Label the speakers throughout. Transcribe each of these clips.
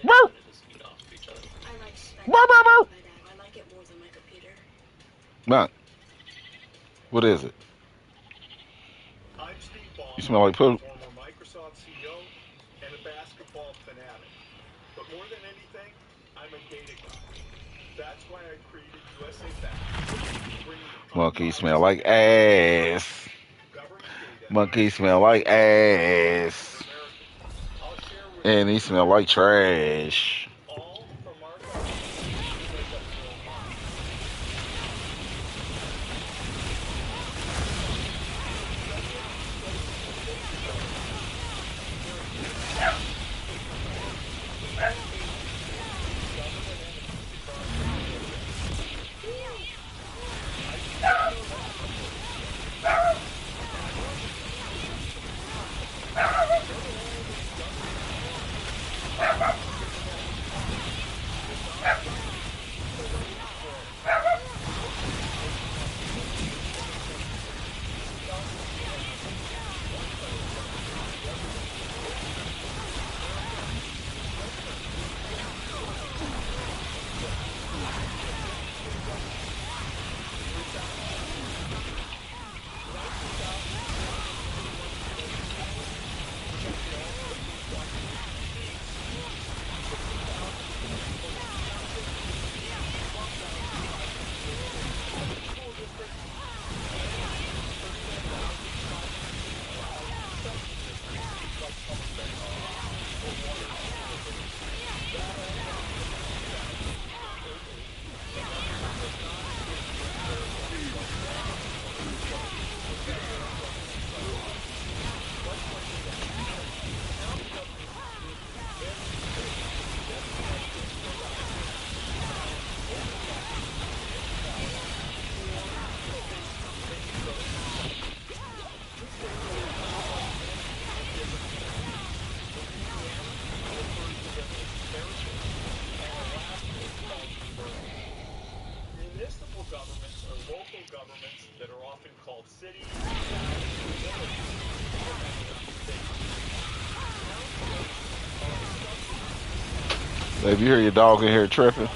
Speaker 1: Woo! Woo, woo, woo! Man, what is it? You smell like poop.
Speaker 2: Former Microsoft CEO and a basketball fanatic. But more than anything, I'm a data guy. That's why I created USA Facts.
Speaker 1: Monkey smell like ass. Monkey smell like ass. And he smell like trash.
Speaker 2: All from our government to wake up your own mind. Municipal governments are local governments that are often called cities.
Speaker 1: If you hear your dog in here tripping,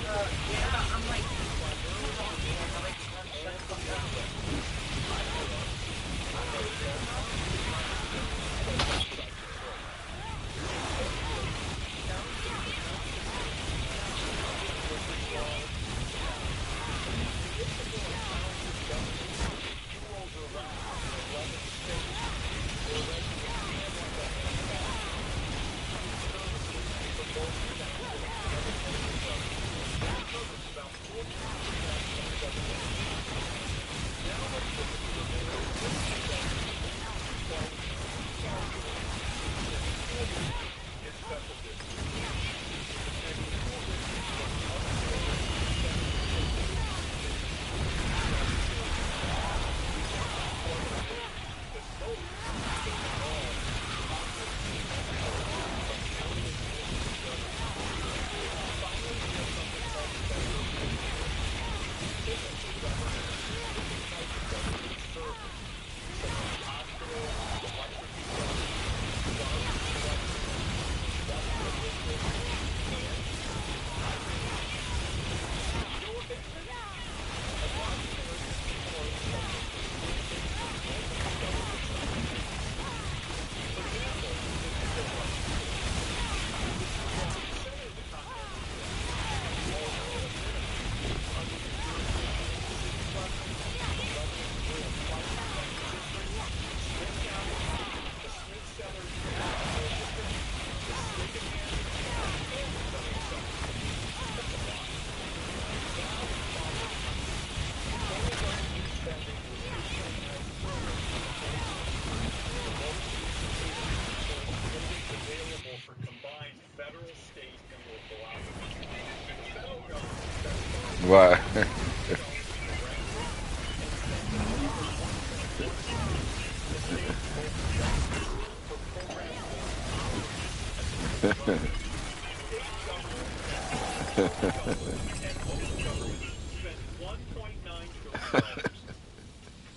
Speaker 1: why?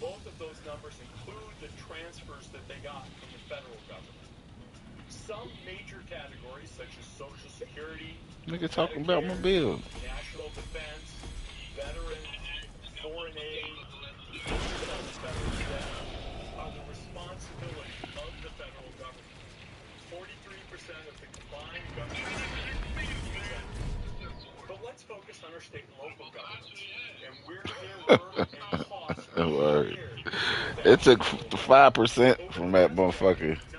Speaker 2: Both of those numbers include the transfers that they got from the federal government. Some major categories such as Social Security,
Speaker 1: Nigga talking about my bill.
Speaker 2: national defense, veterans, foreign aid, interest on the federal debt are the responsibility of the federal government. 43% of the combined government spending. But let's focus on our state and local governments and where their work and costs are shared.
Speaker 1: It took 5% from that motherfucker.
Speaker 2: 19%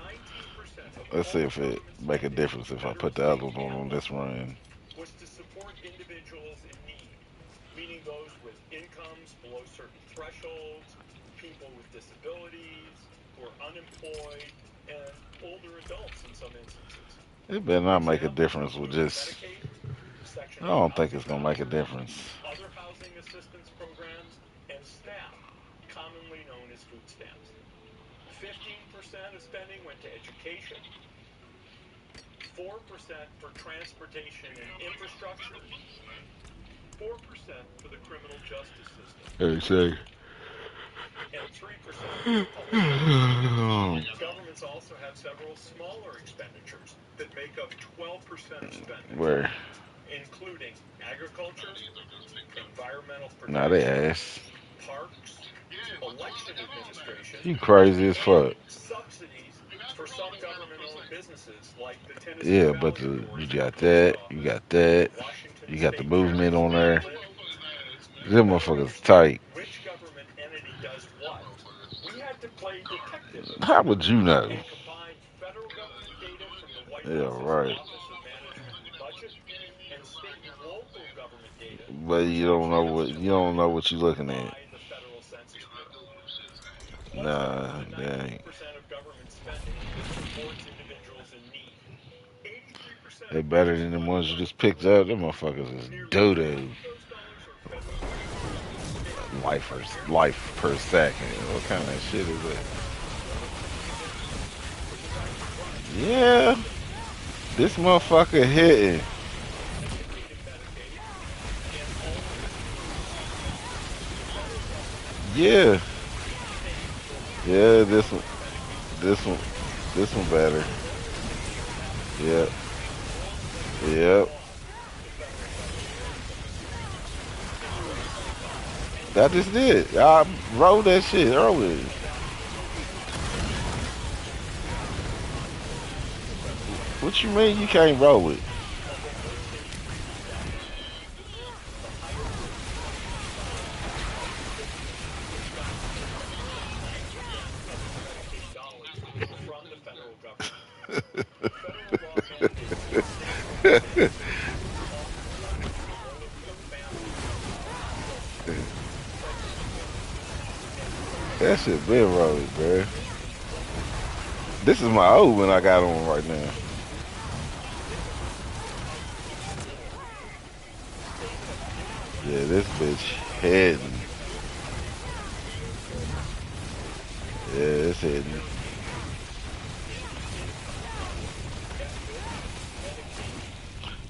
Speaker 2: of
Speaker 1: Let's see
Speaker 2: all
Speaker 1: if it
Speaker 2: government
Speaker 1: make a
Speaker 2: spending,
Speaker 1: difference if I put the other one on this run.
Speaker 2: was to support individuals in need, meaning those with incomes below certain thresholds, people with disabilities, who are unemployed, and older adults in some instances.
Speaker 1: It better not make a difference with just.
Speaker 2: Medicaid, Section
Speaker 1: I
Speaker 2: 8
Speaker 1: don't think
Speaker 2: housing
Speaker 1: it's gonna make a
Speaker 2: vouchers,
Speaker 1: difference.
Speaker 2: other housing assistance programs, and SNAP, commonly known as food stamps. 15% of spending went to education, 4% for transportation and infrastructure, 4% for the criminal justice system, and 3% for public health. Governments also have several smaller expenditures that make up 12% of spending.
Speaker 1: Where?
Speaker 2: Including agriculture, environmental protection,
Speaker 1: Nah, they ass.
Speaker 2: parks, election administration,
Speaker 1: You crazy as fuck.
Speaker 2: subsidies for some government-owned businesses like the Tennessee
Speaker 1: Yeah,
Speaker 2: Valley
Speaker 1: but
Speaker 2: Authority
Speaker 1: you got
Speaker 2: Post
Speaker 1: that,
Speaker 2: Office,
Speaker 1: you got that,
Speaker 2: Washington
Speaker 1: you got the
Speaker 2: State
Speaker 1: movement on there.
Speaker 2: Parks,
Speaker 1: Them motherfuckers tight.
Speaker 2: which government entity does what? We had to play detective
Speaker 1: How would you know?
Speaker 2: and combine federal government data from the White
Speaker 1: Yeah,
Speaker 2: House's
Speaker 1: right.
Speaker 2: Office of Management and Budget and state and local government data.
Speaker 1: But you don't know what you're looking at.
Speaker 2: By the Federal Census Bureau.
Speaker 1: Nah,
Speaker 2: The
Speaker 1: that ain't.
Speaker 2: 19% of government spending that supports individuals in need. 83%
Speaker 1: They better than the ones you just picked up. Them motherfuckers is doo-doo. Life per second. What kind of shit is that? Yeah. This motherfucker hitting. Yeah. Yeah, this one better. Yep. Yep. I just did. I wrote that shit earlier. What you mean you can't roll it? That shit been rolling, bro. This is my old one I got on right now. Yeah, this bitch heading. Yeah, it's heading.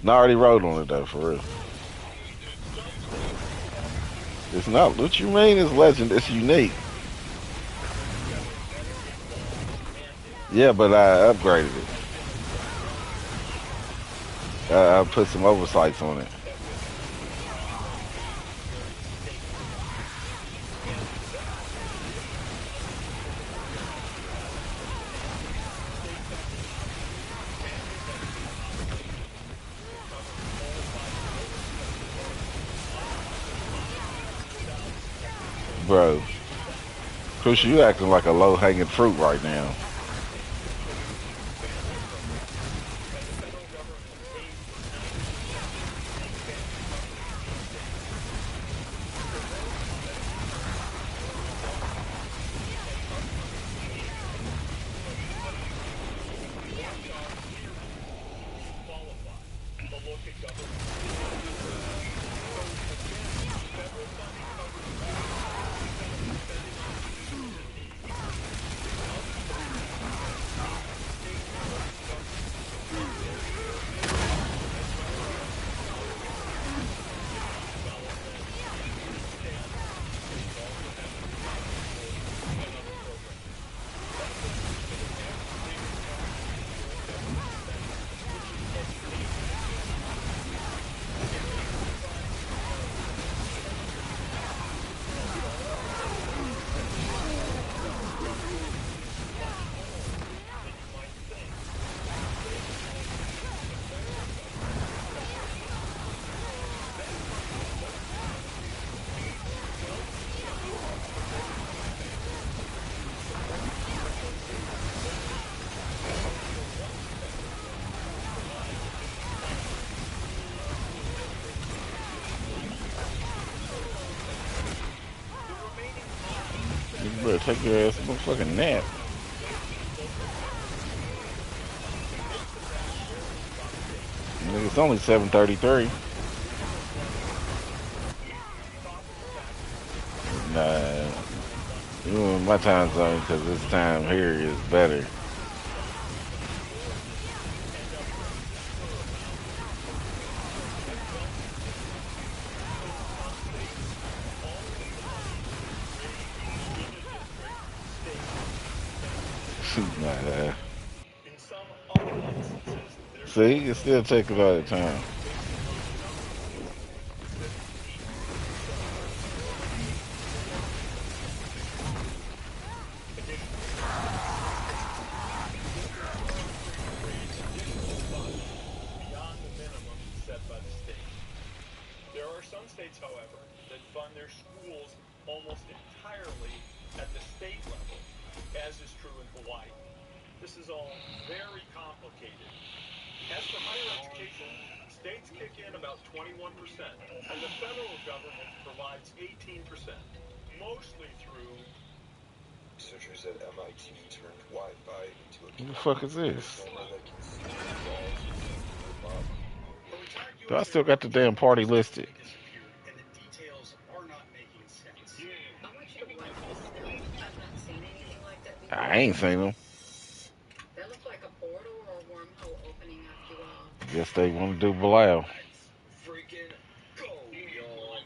Speaker 1: I already wrote on it though, for real. It's not. What you mean? It's legend. It's unique. Yeah, but I upgraded it. I put some oversights on it. Bro, Chris, you acting like a low-hanging fruit right now. take your ass a fucking nap. Nigga, it's only 7:33. Nah, you in my time zone because this time here is better. Nah, see, it still takes a lot of time.
Speaker 2: However, that fund their schools almost entirely at the state level, as is true in Hawaii. This is all very complicated. As for higher education, states kick in about 21%, and the federal government provides 18%, mostly through
Speaker 3: researchers at MIT turned Wi-Fi into a
Speaker 1: What the fuck is this? Do I still got the damn party listed? I ain't seen them.
Speaker 4: That looked like a portal or a wormhole opening after all.
Speaker 1: Guess they want to do Belial.
Speaker 3: Freaking go, y'all.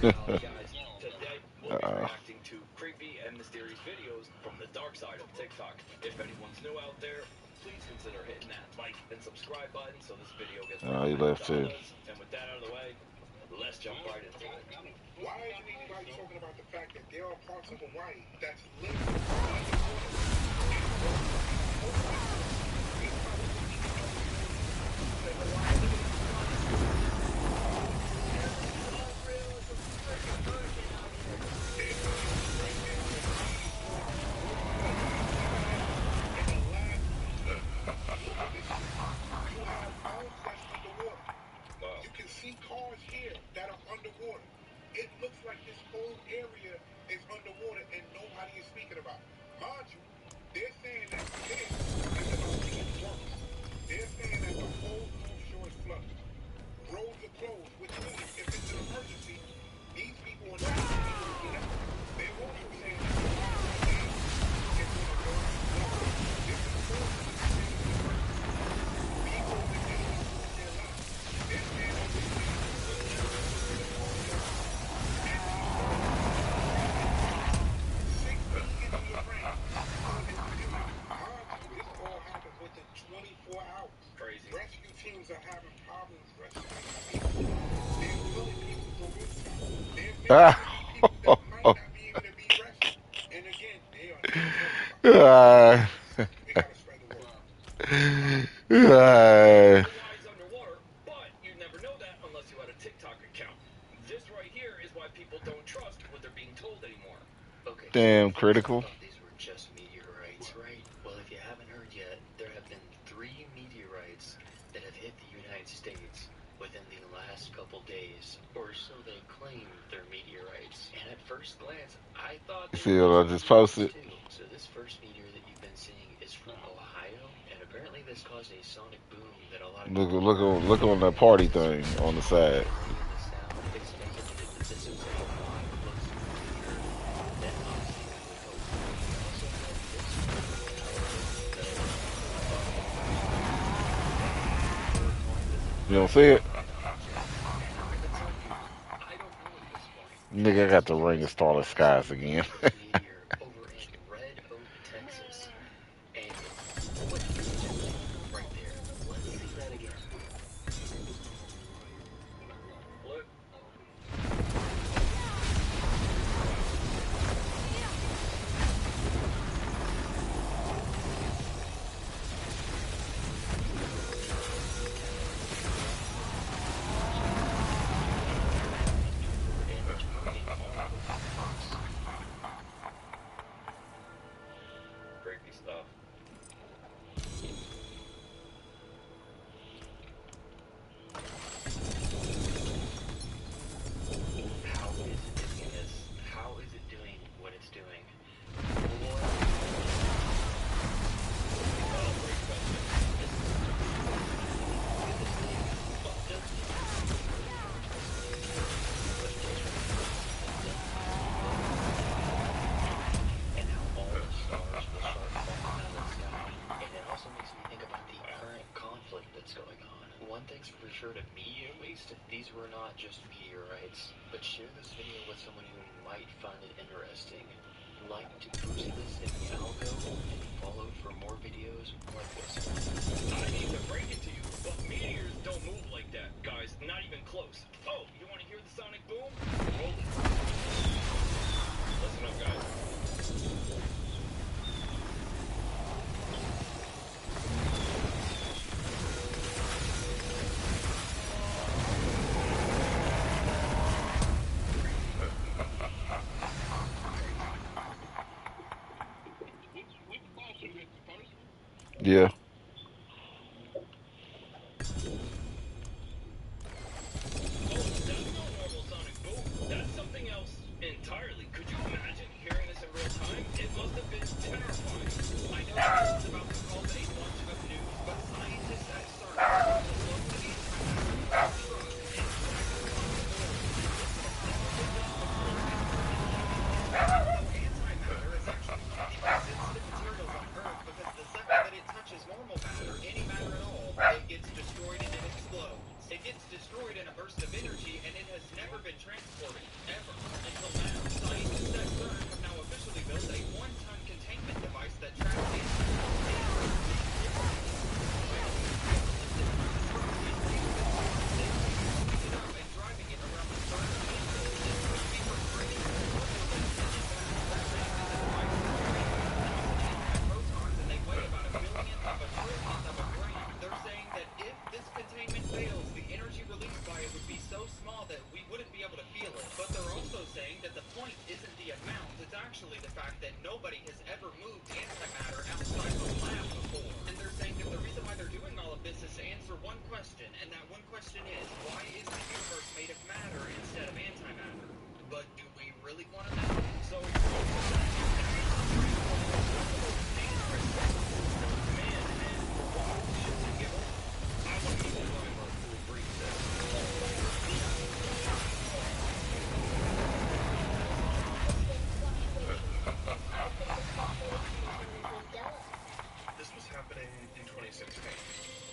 Speaker 3: Guys, today we'll be reacting to creepy and mysterious videos from the dark side of TikTok. If anyone's new out there, please consider hitting that like and subscribe button so this video gets
Speaker 1: Oh, he left too.
Speaker 3: And with that out of the way, let's jump right into it.
Speaker 5: Why isn't anybody talking about the fact that there are parts of Hawaii that's You can see cars here that are underwater. It looks like this whole area is underwater and nobody is speaking about it. Mind you, they're saying that this is about to get worse. They're saying that the whole North Shore is flooded. Roads are closed, which means if it's an emergency, these people are not going to be able to get out. They're also saying that the water is going to go slow. This is forcing the people that they don't lose their lives. They're saying that this is rescue teams are having problems rescuing people. They're pulling people from inside. There may be people that might not be able to be rescued. And again, they are not talking about it. We gotta spread the word.
Speaker 3: Underwater, but you'd never know that unless you had a TikTok account. This right here is why people don't trust what they're being told anymore. Okay.
Speaker 1: Damn critical.
Speaker 6: These were just meteorites, right? Well, if you haven't heard yet, there have been 3 meteorites that have hit the United States within the last couple days, or so they claim they're meteorites. And at first glance, I thought they
Speaker 1: See what I just posted?
Speaker 6: too. So this first meteor that you've been seeing is from Ohio, and apparently this caused a sonic boom that a lot of
Speaker 1: Look on that party thing on the side. You don't see it? Nigga, I got the ring of starless skies again.
Speaker 6: one thing's for sure to me, at least, these were not just meteorites. But share this video with someone who might find it interesting. Like to boost this in the algo, and follow for more videos like this one.
Speaker 3: I need to break it to you, but meteors don't move like that, guys. Not even close. Oh, you want to hear the sonic boom? Roll it. Listen up, guys.
Speaker 1: Yeah.
Speaker 3: That's something else entirely. Could you imagine hearing this in real time? It must have been terrifying. I know this is about to cause a bunch of news, but scientists at Sorcerer looked at these antimatter is actually one of the most sensitive materials on Earth because the second that it touches normal matter, any matter at all, it gets destroyed and it explodes. It gets destroyed in a burst of energy, and it has never been transported, ever. Until now, scientists at CERN have now officially built a one-ton containment device that traps the and driving it around the CERN protons, and they weigh about a billionth of a trillionth of a gram. They're saying that if this containment fails, the energy released by it would be so small that we wouldn't be able to feel it. But they're also saying that the point isn't the amount, it's actually the fact that nobody has ever moved antimatter outside of a lab before. And they're saying that the reason why they're doing all of this is to answer one question, and that one question is, why is the universe made of matter instead of antimatter? But do we really want to know? So,
Speaker 2: This was happening in 2016.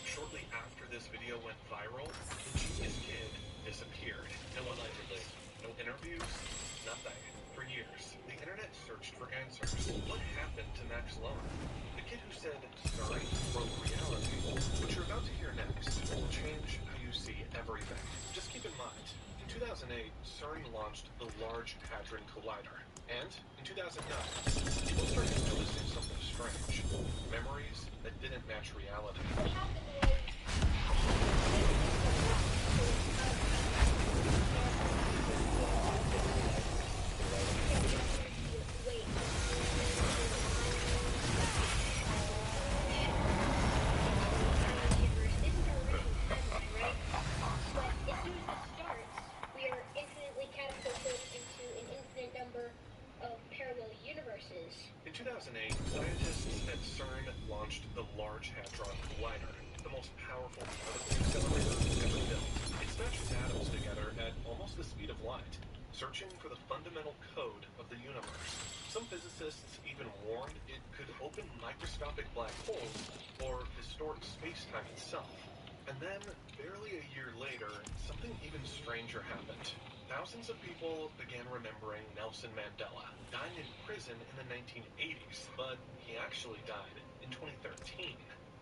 Speaker 2: Shortly after this video went viral, the genius kid disappeared. No one liked it. No interviews, nothing. For years, the internet searched for answers. What happened to Max Lower? The kid who said CERN broke reality. What you're about to hear next will change how you see everything. Just keep in mind, in 2008, CERN launched the Large Hadron Collider. And in 2009, people started noticing something strange. Memories that didn't match reality. In 2008, scientists at CERN launched the Large Hadron Collider, the most powerful particle accelerator ever built. It smashes atoms together at almost the speed of light, searching for the fundamental code of the universe. Some physicists even warned it could open microscopic black holes or distort space-time itself. And then, barely a year later, something even stranger happened. Thousands of people began remembering Nelson Mandela, dying in prison in the 1980s, but he actually died in 2013.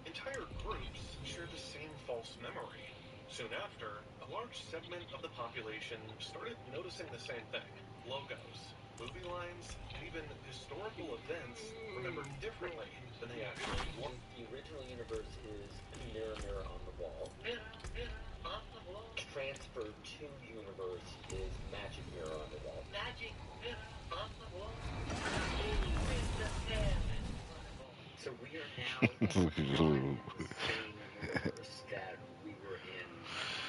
Speaker 2: Entire groups shared the same false memory. Soon after, a large segment of the population started noticing the same thing. Logos, movie lines, and even historical events remembered differently than they actually were.
Speaker 6: The original universe is mirror, mirror on the wall. Transfer to universe is magic mirror on the wall. Magic mirror on the wall. So we are now in the same universe that we were in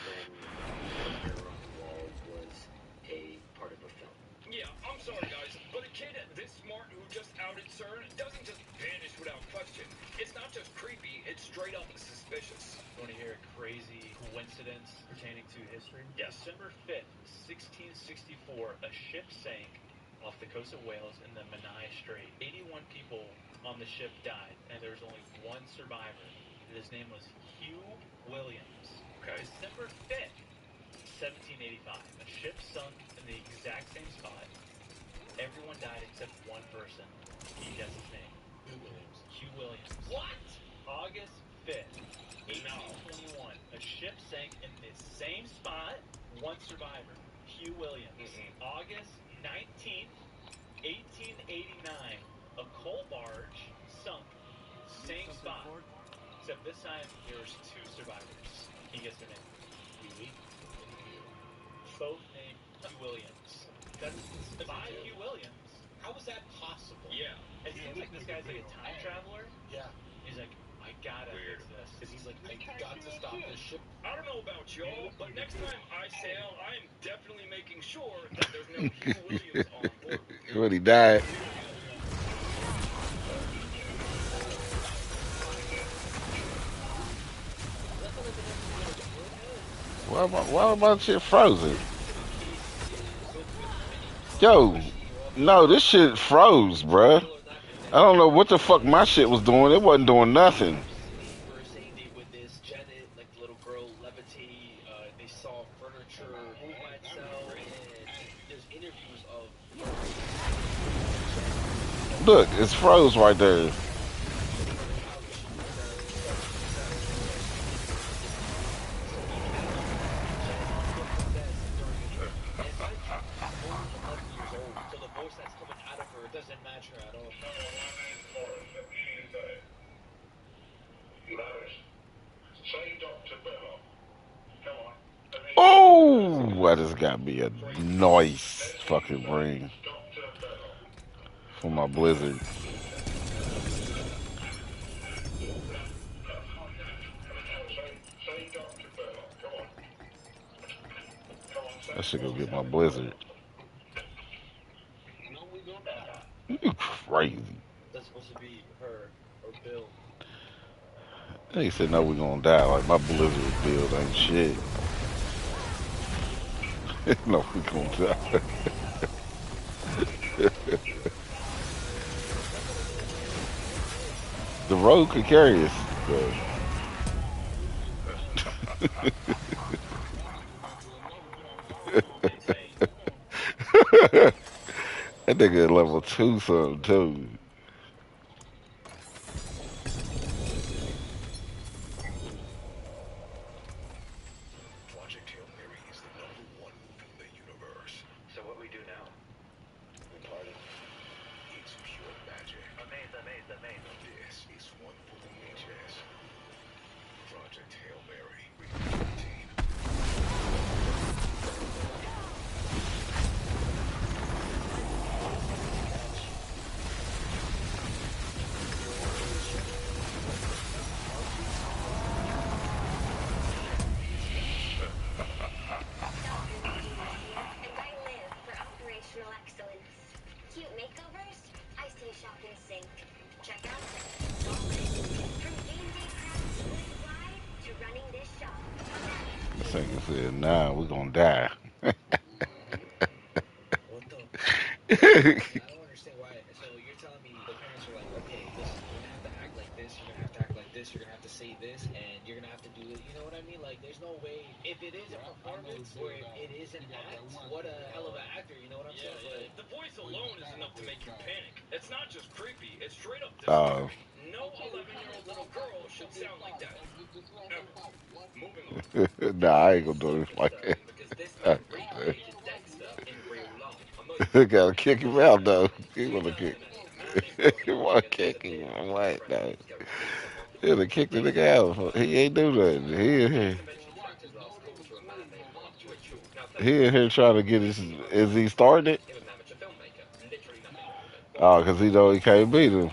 Speaker 6: when Mirror on the Wall was a part of a film.
Speaker 3: yeah, I'm sorry, guys, but a kid this smart who just outed CERN doesn't just vanish without question. It's not just creepy, it's straight up suspicious.
Speaker 7: Want to hear a crazy coincidence pertaining to history?
Speaker 3: Yes.
Speaker 7: December 5th, 1664, a ship sank off the coast of Wales in the Menai Strait. 81 people on the ship died, and there was only one survivor. His name was Hugh Williams. Okay. December 5th, 1785. A ship sunk in the exact same spot. Everyone died except one person. Can you guess his name? Hugh Williams. What? August 5th, 1821. A ship sank in the same spot. One survivor. Hugh Williams. August 19th, 1889. A coal barge sunk. Same spot. Except this time there was two survivors. Can you guess their name? Both named Hugh Williams. That's 5 Hugh Williams.
Speaker 3: How is that possible?
Speaker 7: Yeah. It seems like this guy's like a time traveler.
Speaker 3: Yeah.
Speaker 7: He's like, I gotta fix this. Because he's like,
Speaker 3: I got to stop this ship.
Speaker 8: I don't know about y'all, but next time I sail, I am definitely making sure that there's no Hugh Williams on board.
Speaker 1: When he died. Why my shit frozen? Yo, no, this shit froze, bruh. I don't know what the fuck my shit was doing. It wasn't doing nothing.
Speaker 3: With this Janet, like the little girl Levity, they saw furniture might sell, and there's interviews of.
Speaker 1: Look, it's froze right there. Oh, I just got me a nice fucking ring for my Blizzard. I should go get my Blizzard. You crazy.
Speaker 3: That's supposed to be her or Bill.
Speaker 1: They said no, we gonna die. Like my Blizzard build ain't shit. No, we gonna die. The road could carry us. That nigga at level 2 something too.
Speaker 8: Project Hail Mary is the #1 move in the universe.
Speaker 3: So what we do now? We party.
Speaker 8: It's pure magic.
Speaker 3: Amazing.
Speaker 8: This is one for the ages. Project Hail Mary, routine.
Speaker 1: This nigga said, nah, we gonna die.
Speaker 3: What the? I don't understand why. So you're telling me the parents are like, okay, listen, you're gonna have to act like this, you're gonna have to act like this, you're gonna have to say this, and you're gonna have to do it. You know what I mean? Like, there's no way. If it is a performance or if it is an act, what a hell of an actor. You know what I'm saying? Like,
Speaker 8: The voice alone is enough to make you panic. It's not just creepy, it's straight up
Speaker 1: Oh.
Speaker 8: disturbing. No 11-year-old little girl should sound like that. Moving on.
Speaker 1: Nah, I ain't gonna do it like that.
Speaker 3: because this man recreated Dexter in real life. I'm not
Speaker 1: They gotta kick him out though. He wanna kick. He wanna kick him. I'm like, no. He'd have kicked the nigga out. He ain't do nothing. He in here trying to get his. Is he starting it?
Speaker 3: He was an amateur filmmaker. Literally nothing wrong with it.
Speaker 1: Oh, because he know he can't beat him.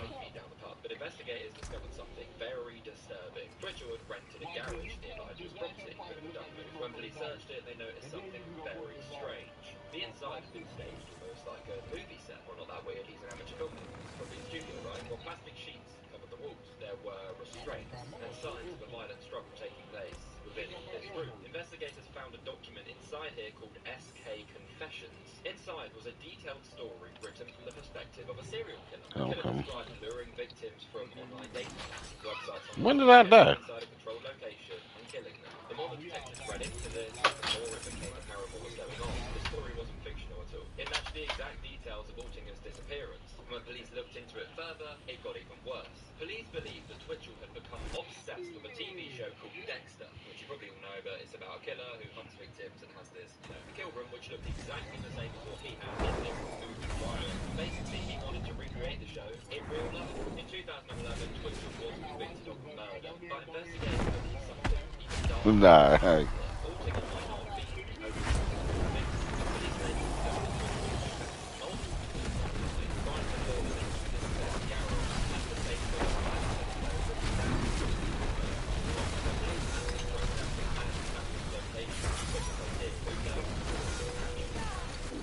Speaker 3: But investigators discovered something very disturbing. Bridgewood rented a garage nearby to his property, but it was damaged. When police searched it, they noticed something very strange. The inside had been staged almost like a movie set. Well, not that weird, he's an amateur filmmaker. It's probably a studio, right? Well, plastic sheets covered the walls. There were restraints and signs of a violent struggle taking place within this room. Investigators found a document inside here called SK Confessions. Inside was a detailed story written from the perspective of a serial killer. The killer described luring victims from online dating apps, websites on
Speaker 1: When did I die?
Speaker 3: inside a controlled location and killing them. The more the detectives believe that Twitchell had become obsessed with a TV show called Dexter, which you probably all know, but it's about a killer who hunts victims and has this, kill room which looked exactly the same as what he had in this movie Twilight. Basically, he wanted to recreate the show in real life. In 2011, Twitchell was convicted of murder, but investigators believe something even darker.
Speaker 1: Nah.
Speaker 3: Altogether might not have been an overly mix. The police say he was only ultimately, obviously, trying to lure them into this garage at the same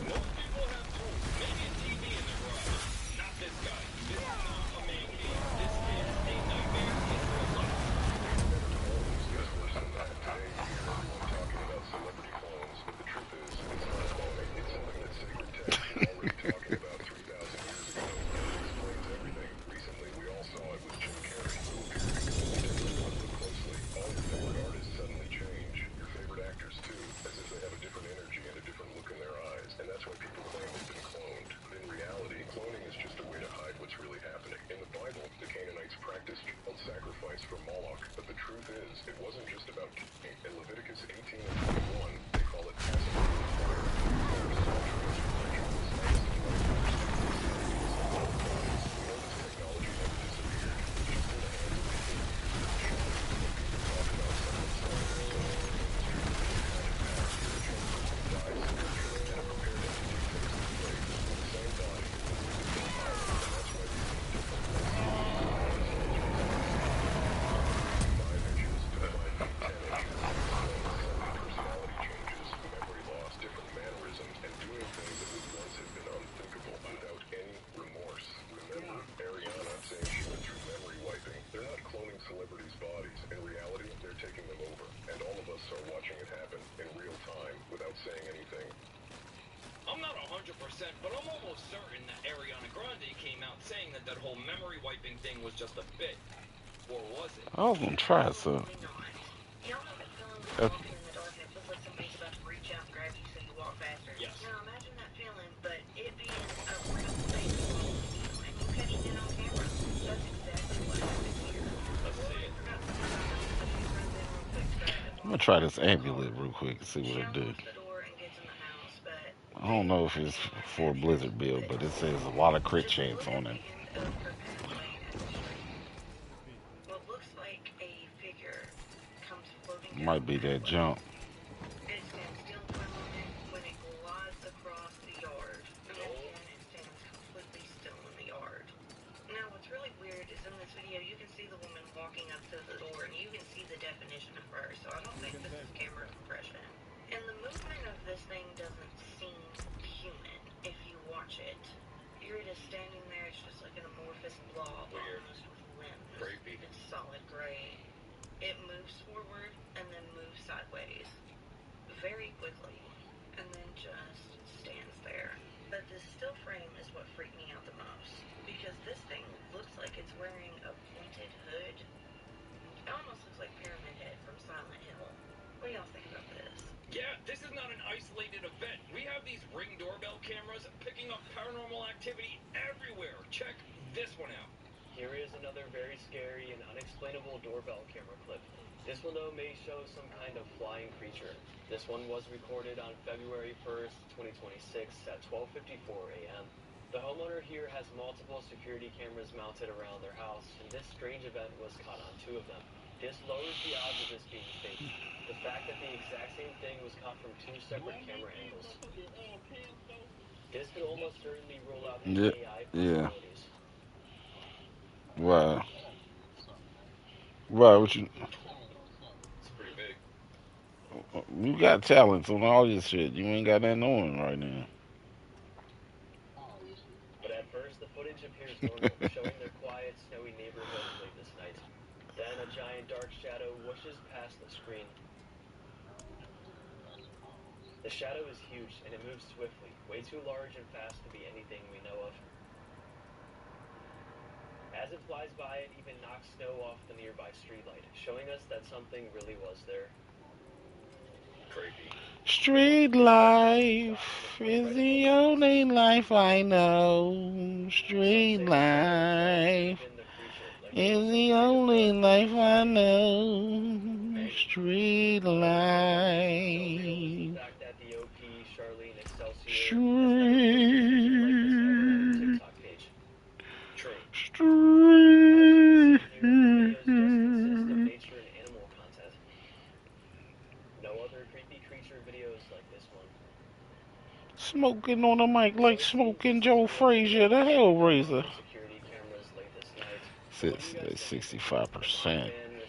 Speaker 3: Most people have tools, maybe a TV in their garage. Not this guy. This is not a man cave. This is a nightmare in real life. I'm not 100%, but I'm almost certain that Ariana Grande came out saying that whole memory wiping thing was just a bit. Or was it?
Speaker 1: I was gonna try some.
Speaker 9: You know how that feeling when
Speaker 1: Uh,
Speaker 9: you're walking in the dark and it feels like somebody's about to reach out and grab you so you walk faster?
Speaker 3: Yes.
Speaker 9: Now imagine that feeling, but it being a real thing following you and you catching it on camera. That's exactly what happened here.
Speaker 3: Let's see it.
Speaker 9: Forgot to turn on so she runs in real quick to grab it
Speaker 1: I'm
Speaker 9: while
Speaker 1: gonna
Speaker 9: the
Speaker 1: try
Speaker 9: police
Speaker 1: this
Speaker 9: are on call.
Speaker 1: amulet real quick and see
Speaker 9: She
Speaker 1: what it do.
Speaker 9: unlocks the door and gets in the house, but
Speaker 1: I don't know if it's for a Blizzard build, but it says a lot of crit
Speaker 9: just
Speaker 1: chance
Speaker 9: look at
Speaker 1: on
Speaker 9: the
Speaker 1: it.
Speaker 9: end of her pathway at the street. What looks like a figure comes floating down
Speaker 1: Might
Speaker 9: the
Speaker 1: be that
Speaker 9: pathway.
Speaker 1: jump.
Speaker 9: It stands still for a moment when it glides across the yard, and then again it stands completely still in the yard. Now what's really weird is in this video you can see the woman walking up to the door and you can see the definition of her, so I don't think this is camera compression. And the movement of this thing doesn't seem human if you watch it. You're just standing there, it's just like an amorphous blob
Speaker 3: Weird.
Speaker 9: almost with limbs.
Speaker 3: Creepy.
Speaker 9: It's solid gray. It moves forward and then moves sideways very quickly and then just stands there. But this still frame is what freaked me out the most because this thing looks like it's wearing a pointed hood. It almost looks like Pyramid Head from Silent Hill. What do y'all think about this?
Speaker 3: Yeah, this is not an isolated event. We have these Ring doorbell cameras picking up paranormal activity everywhere. Check this one out.
Speaker 10: Here is another very scary and unexplainable doorbell camera clip. This one, though, may show some kind of flying creature. This one was recorded on February 1st, 2026 at 12:54 a.m. The homeowner here has multiple security cameras mounted around their house, and this strange event was caught on 2 of them. This lowers the odds of this being fake. The fact that the exact same thing was caught from 2 separate camera angles. This could almost certainly rule out the
Speaker 1: Yeah,
Speaker 10: AI
Speaker 1: yeah.
Speaker 10: possibilities.
Speaker 1: Wow. Wow, what you?
Speaker 3: It's pretty big.
Speaker 1: You got talents on all your shit. You ain't got nothing on right now.
Speaker 10: But at first, the footage appears normal, showing their quiet, snowy neighborhood late this night. Then a giant dark shadow whooshes past the screen. The shadow is huge, and it moves swiftly, way too large and fast to be anything we know of. As it flies by, it even knocks snow off the nearby streetlight, showing us that something really was there.
Speaker 3: Creepy.
Speaker 1: Street life is the only life I know. Street life.
Speaker 7: like
Speaker 1: Is the only life I know. Street
Speaker 7: So the
Speaker 1: life.
Speaker 7: fact that the OP, Charlene, Excelsior, has never
Speaker 1: Street.
Speaker 7: posted anything like this ever on her TikTok page. True.
Speaker 1: Street.
Speaker 7: As you can see here, the videos just consist of nature and animal content. No other creepy creature videos like this one.
Speaker 1: Smoking on the mic like
Speaker 7: So it seems
Speaker 1: smoking
Speaker 7: this is
Speaker 1: Joe
Speaker 7: a real
Speaker 1: Frazier, the Hellraiser.
Speaker 7: security cameras late this night. What do you guys think?
Speaker 1: 65%.
Speaker 7: Man or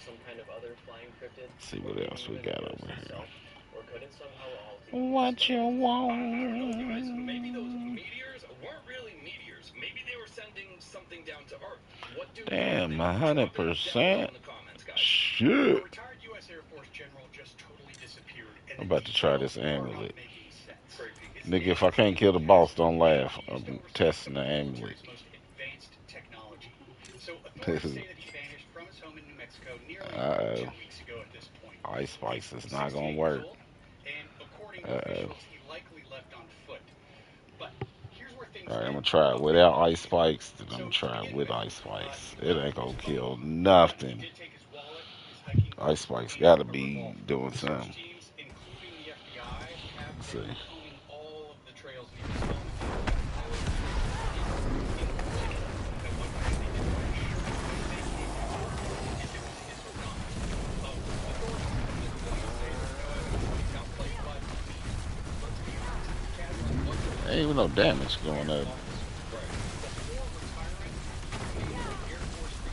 Speaker 7: some kind of other flying cryptid?
Speaker 1: See
Speaker 7: Or
Speaker 1: what
Speaker 7: maybe
Speaker 1: else we
Speaker 7: even the
Speaker 1: got
Speaker 7: ghost
Speaker 1: over here.
Speaker 7: itself? Or could it somehow all be
Speaker 1: What you
Speaker 8: I don't know, guys.
Speaker 1: want?
Speaker 8: Maybe those meteors weren't really meteors. Maybe they were sending something down to Earth. What do
Speaker 1: Damn,
Speaker 8: you think? Drop it down
Speaker 1: 100%.
Speaker 8: in the comments, guys.
Speaker 5: A
Speaker 1: Shit.
Speaker 5: retired U.S. Air Force general just totally disappeared. And
Speaker 1: I'm
Speaker 5: the
Speaker 1: about to try
Speaker 5: details
Speaker 1: this
Speaker 5: are not
Speaker 1: amulet.
Speaker 5: making sense. His
Speaker 1: Nigga,
Speaker 5: name
Speaker 1: if I
Speaker 5: is
Speaker 1: can't kill the boss, don't laugh.
Speaker 5: He used to
Speaker 1: I'm
Speaker 5: oversee
Speaker 1: testing the
Speaker 5: some of
Speaker 1: amulet.
Speaker 5: military's most advanced technology. So authorities say that he vanished from his home in New Mexico nearly 2 weeks ago at this point.
Speaker 1: Ice Spice is
Speaker 5: He's
Speaker 1: not
Speaker 5: 68
Speaker 1: gonna
Speaker 5: years
Speaker 1: work.
Speaker 5: old, and according to officials, he likely left on foot. But here's where things
Speaker 1: Alright, I'm
Speaker 5: get
Speaker 1: gonna try it without ice spikes, then I'm
Speaker 5: So
Speaker 1: gonna
Speaker 5: to
Speaker 1: try it
Speaker 5: begin
Speaker 1: with
Speaker 5: with,
Speaker 1: ice spikes.
Speaker 5: he
Speaker 1: It
Speaker 5: left
Speaker 1: ain't gonna
Speaker 5: his
Speaker 1: kill
Speaker 5: phone. He
Speaker 1: nothing.
Speaker 5: did take his wallet, his hiking
Speaker 1: Ice
Speaker 5: boots,
Speaker 1: spikes
Speaker 5: and
Speaker 1: gotta
Speaker 5: a
Speaker 1: be
Speaker 5: revolver.
Speaker 1: doing
Speaker 5: Search
Speaker 1: something.
Speaker 5: teams, including the FBI, have
Speaker 1: Let's
Speaker 5: been
Speaker 1: see.
Speaker 5: combing all of the trails near his phone. At one point, they didn't know sure if they came to if it was his or not. Authorities say there's no evidence that he's outplayed, but let's be honest, Caslin wasn't
Speaker 1: Ain't even no damage going up.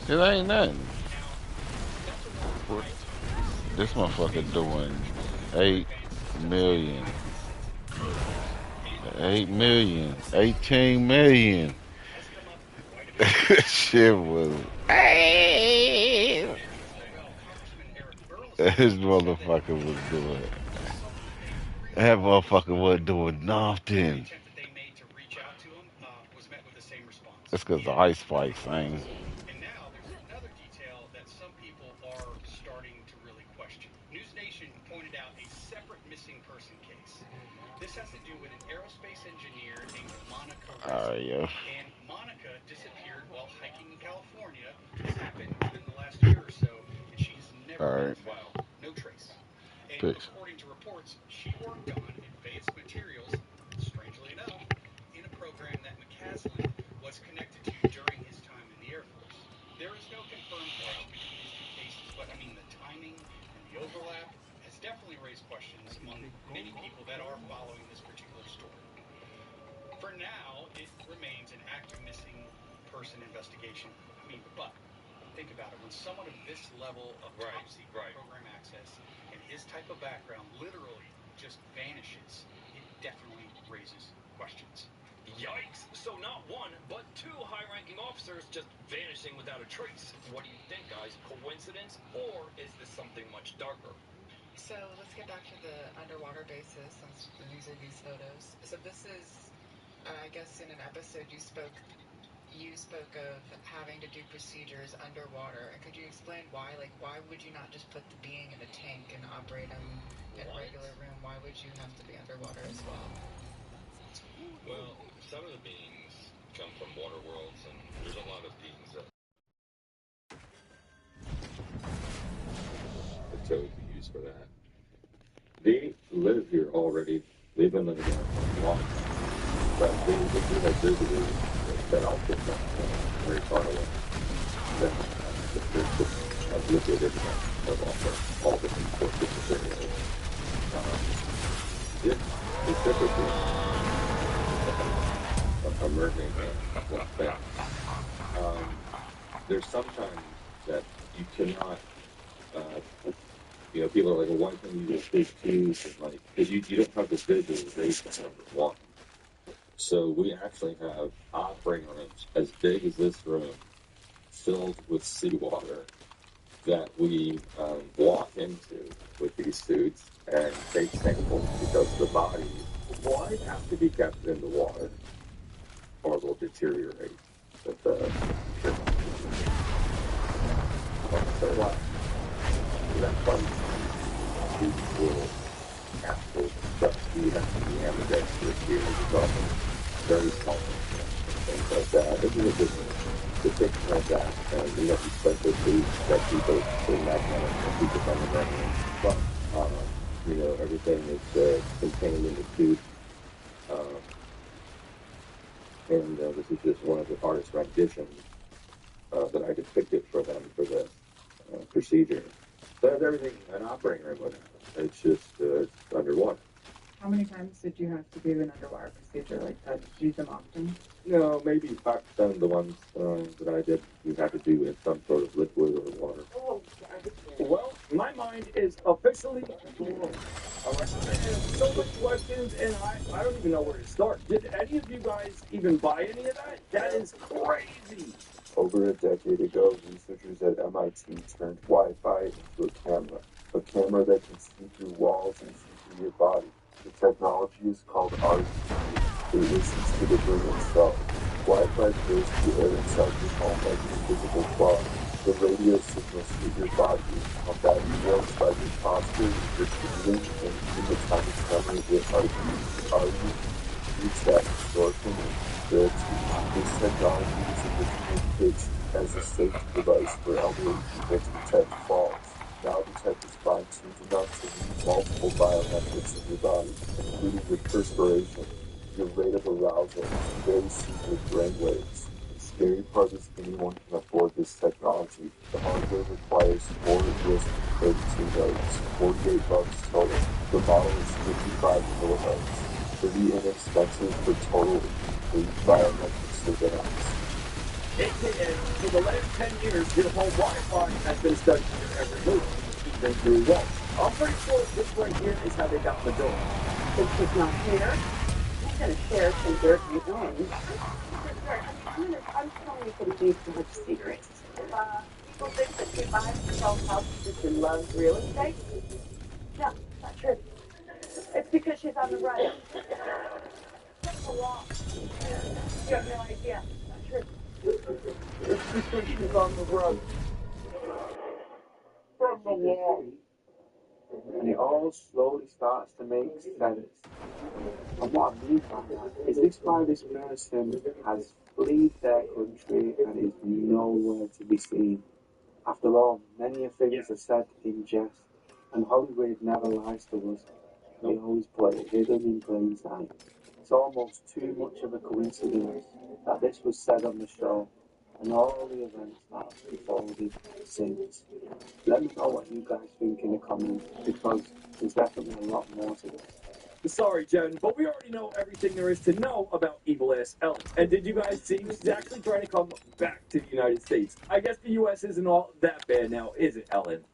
Speaker 1: It ain't nothing. This motherfucker doing 8 million. 8 million. 18 million. Shit was. Hey! This motherfucker was doing. That motherfucker wasn't doing nothing. That's because the ice spikes ain't.
Speaker 5: And now there's another detail that some people are starting to really question. News Nation pointed out a separate missing person case. This has to do with an aerospace engineer named Monica Reza.
Speaker 1: Yeah.
Speaker 5: And Monica disappeared while hiking in California. This happened within the last year or so, and she's never been found. No trace. And according to reports, she worked on advanced materials, strangely enough, in a program that McCaslin was connected to during his time in the Air Force. There is no confirmed connection between these two cases, but I mean the timing and the overlap has definitely raised questions among many people that are following this particular story. For now, it remains an active missing person investigation. I mean, but think about it. When someone of this level of top secret program access and his type of background literally just vanishes, it definitely raises questions.
Speaker 8: Yikes! So not one, but two high-ranking officers just vanishing without a trace. What do you think, guys? Coincidence, or is this something much darker?
Speaker 4: So let's get back to the underwater bases since these are these photos. So this is, I guess in an episode you spoke of having to do procedures underwater. And could you explain why? Like, why would you not just put the being in a tank and operate them in a regular room? Why would you have to be underwater as well?
Speaker 3: Well, some of the beings come from water worlds, and there's a lot of beings that the toad be used for that. They live here already. They've been living here for a long time. But they do have visitors that also come from very far away. Then there's just a liquid of all different forces of areas. This specifically a mermaid like that. There's sometimes that you cannot, people are like, well, why can't you just take tubes and like, because you don't have the visualization of the water. So we actually have operating rooms as big as this room, filled with seawater that we walk into with these suits and take samples because the body might have to be kept in the water or will deteriorate with the so that's fun. These little capsules stuff you have to be ambidextrous here is often very small things like that. This is a good one.
Speaker 11: depiction of that, and especially that people in that kind of people from the government. But everything is contained in the suit, and this is just one of the artist renditions that I depicted for them for this procedure. So that's everything an operating room would have. It's just it's underwater.
Speaker 4: How many times did you have to do an underwater procedure like that? Did you do them often?
Speaker 11: Maybe 5% of the ones that I did, you had to do in some sort of liquid or water.
Speaker 12: Well, my mind is officially blown. All right, I have so many questions, and I don't even know where to start. Did any of you guys even buy any of that? That is crazy.
Speaker 11: Over a decade ago, researchers at MIT turned Wi-Fi into a camera that can see through walls and see through your body. The technology is called RGB. It listens to the brain itself. Wi-Fi fills the air inside your home like an invisible cloud. The radio signals through your body are back works by your posture, your breathing, and even the tiniest memory with RGB reach that distortion and stability. This technology is originally pitched as a safety device for elderly people to detect falls. Now the tech is fine-tuned enough to read multiple biometrics in your body, including your perspiration, your rate of arousal, and very secret brainwaves. The scary part is anyone can afford this technology. The hardware requires 4 USB 32 nodes, $48 total. The model is 55 kilohertz. Pretty inexpensive for total complete biometric surveillance.
Speaker 12: AKA, for the last 10 years, your whole Wi-Fi has been studied in every move, even through walls. I'm pretty sure this right here is how they got the door.
Speaker 13: This is not here. I'm going to share some dirt you own. I'm telling you some deep, dark secrets. People think that P5 sells houses just in loves real estate. No, not true. It's because she's on the run. From the law. You have no idea. Not true.
Speaker 12: It's because she's on the run. From the law.
Speaker 11: And it all slowly starts to make sense. And what I mean by that is this person has fled their country and is nowhere to be seen. After all, many things are said in jest, and Hollywood never lies to us. They always play it hidden in plain sight. It's almost too much of a coincidence that this was said on the show, and all the events that have unfolded since. Let me know what you guys think in the comments, because there's definitely a lot more to this.
Speaker 12: Sorry, Jen, but we already know everything there is to know about evil-ass Ellen. And did you guys see she's actually trying to come back to the United States? I guess the U.S. isn't all that bad now, is it, Ellen?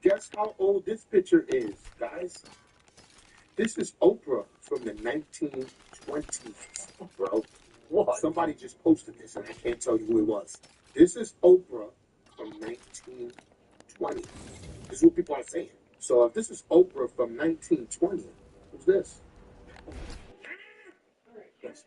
Speaker 5: Guess how old this picture is, guys? This is Oprah from the 1920s, bro.
Speaker 12: What?
Speaker 5: Somebody just posted this, and I can't tell you who it was. This is Oprah from 1920. This is what people are saying. So if this is Oprah from 1920, who's this?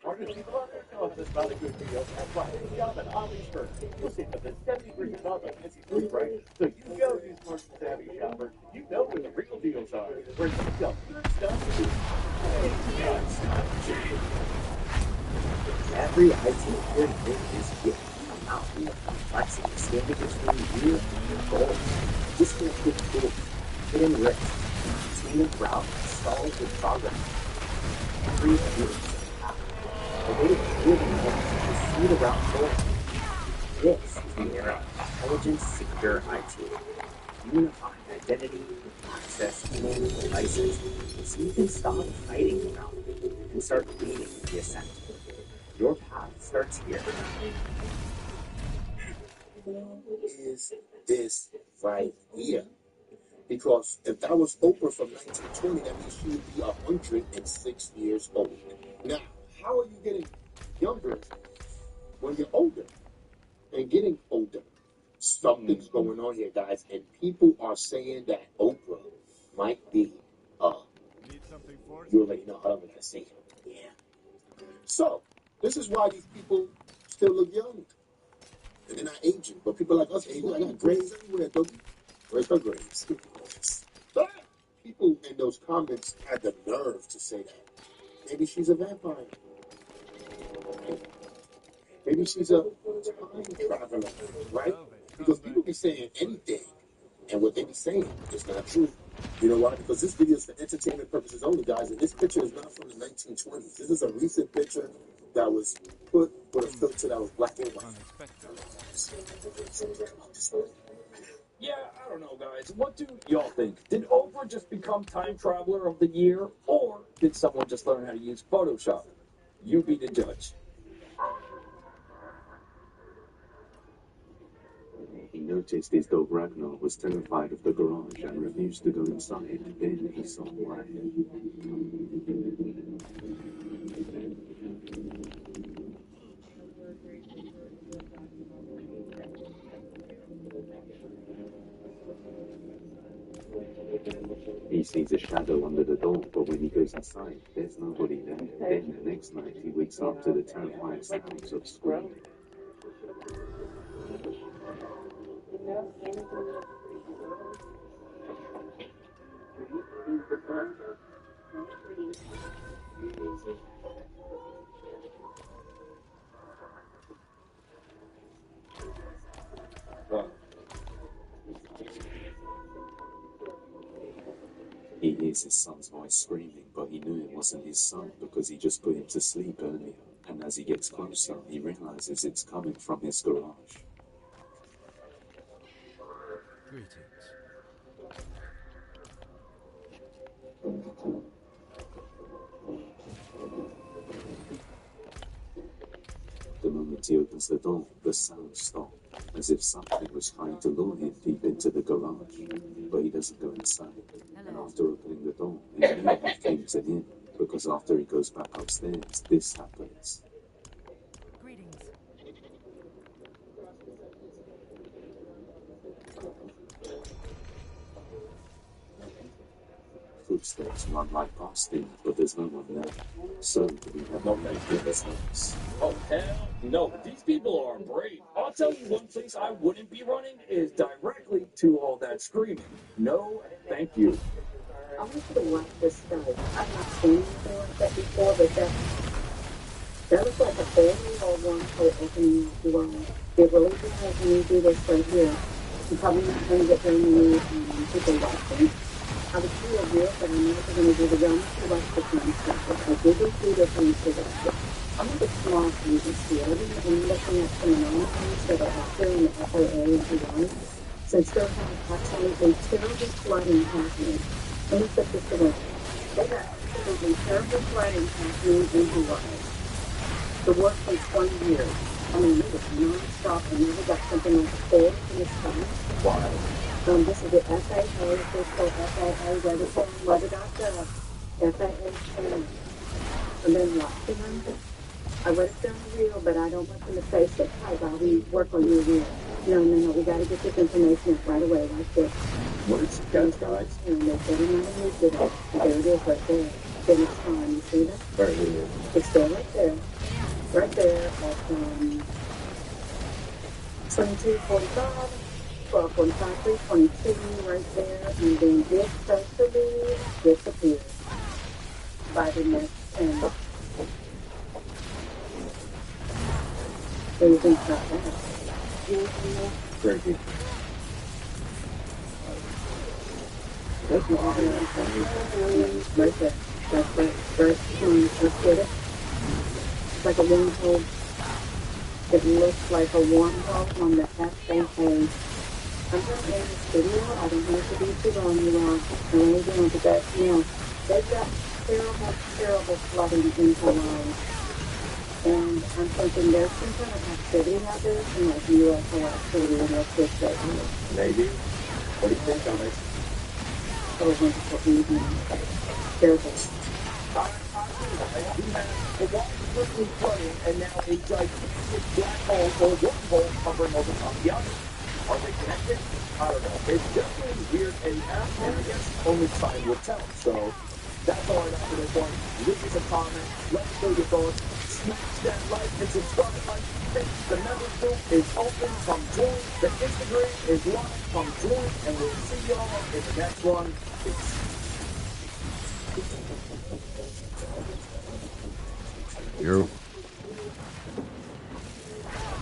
Speaker 12: Smartest people out there tell us this about a good deal. That's why they shop at Ollie's first. You'll see up to 70% off at Nancy's Food Price. So you go, you smart and savvy shopper. You know where the real deals are. Where you sell good stuff.
Speaker 14: Every IT good thing is given a mountain of complexity standing between you and your goals. Disconnected tools, hidden risks, continued route, stalled with progress. Every use. The way to really know is to see the route forward. This is the era of intelligent, secure IT. Unifying identity, access, and devices, so you can stop fighting the route and start leading the ascent. Your path starts here.
Speaker 5: Who is this right here? Because if that was Oprah from 1920, that means she would be 106 years old. Now, how are you getting younger when you're older and getting older? Something's going on here, guys, and people are saying that Oprah might be you already know how I'm gonna say it. Yeah. So this is why these people still look young. And they're not aging. But people like us aging. I got grays everywhere, though. Where's her grays? People in those comments had the nerve to say that. Maybe she's a vampire.
Speaker 12: Maybe she's a time traveler, right? Because people be saying anything, and what they be saying is not true. You know why? Because this video is for entertainment purposes only, guys, and this picture is not from the 1920s. This is a recent picture that was put with a filter that was black and white.
Speaker 3: Yeah, I don't know, guys. What do y'all think? Did Oprah just become Time Traveler of the Year, or did someone just learn how to use Photoshop? You be the judge.
Speaker 11: He noticed his dog Ragnar was terrified of the garage and refused to go inside. Then he saw why. He sees a shadow under the door, but when he goes inside, there's nobody there. Then the next night, he wakes up to the terrifying sounds of screaming. He hears his son's voice screaming, but he knew it wasn't his son because he just put him to sleep earlier. And as he gets closer, he realizes it's coming from his garage.
Speaker 15: Greetings.
Speaker 11: The moment he opens the door, the sounds stop, as if something was trying to lure him deep into the garage. But he doesn't go inside. And after opening the door, he immediately came to him, because after he goes back upstairs, this happens.
Speaker 15: Greetings.
Speaker 11: Footsteps run right past him, but there's no one there. So we have no business.
Speaker 3: Oh, hell no. These people are brave. I'll tell you one place I wouldn't be running is directly to all that screaming. No, thank you.
Speaker 13: I want you to watch this study. I've not seen anything like that before, but that looks like a family or one for opening up the wall. It really does when you do this right here. You're probably not going to get very many people watching. I would do a reel, but I'm never going to do the real much to watch the film stuff. I did do 2 different to watch it. I'm going to get small so you can see it. I'm looking at some anomalies that are out there in the FAA and beyond. Since there have absolutely terrible flooding happening. Let me put this away. They got absolutely terrible flooding happening in Hawaii. The worst in 20 years. I mean, it was non-stop and never got something like a 4 in the sky. Why? This is the FAA, official FAA weather.gov, FAA channel. And then watching them. I would have done a reel, but I don't want them to say so tight while we work on your reel. No, we got to get this information right away, like this.
Speaker 3: What is that, guys?
Speaker 13: And they better not have moved it up. There it is right there. Then it's time. You see that?
Speaker 3: Right here.
Speaker 13: It's there right there. Right there at 22:45. 12:45, 3:22 right there, and then this totally disappears by the next 10. What do you think about that?
Speaker 3: Crazy.
Speaker 13: Right there. That's right. Let's get it. It's like a wormhole. It looks like a wormhole on the FAA. I'm going to end this video. I don't want it to be too long, you all. I really don't, but that's, they've got terrible, terrible flooding in Hawaii. And I'm thinking there's some kind of activity out there, some like UFO activity in this right here.
Speaker 3: Maybe. What do you think, guys?
Speaker 13: Oh, wonderful evening. Terrible.
Speaker 3: We have Hawaii quickly flooding, and now a gigantic black hole or wormhole hovering over top of the others. Are they connected? I don't know. It's definitely weird and I guess only time will tell. So that's all I got for this one. Leave us a comment. Let us know your thoughts. Smash that like and subscribe button. The members group is open. Come join. The Instagram is live. Come join. And we'll see y'all in the next one. Peace.
Speaker 1: Yo.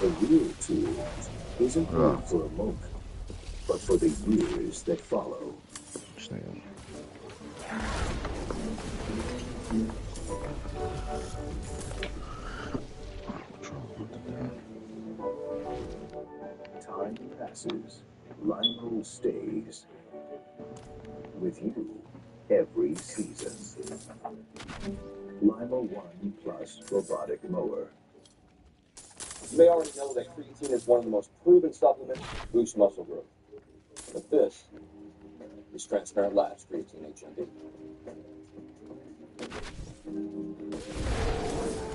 Speaker 14: The real tool isn't made for a moment, but for the years that follow. Time passes, Lionel stays with you every season. Lima 1 Plus Robotic Mower.
Speaker 16: You may already know that creatine is one of the most proven supplements to boost muscle growth. But this is Transparent Labs Creatine HMB.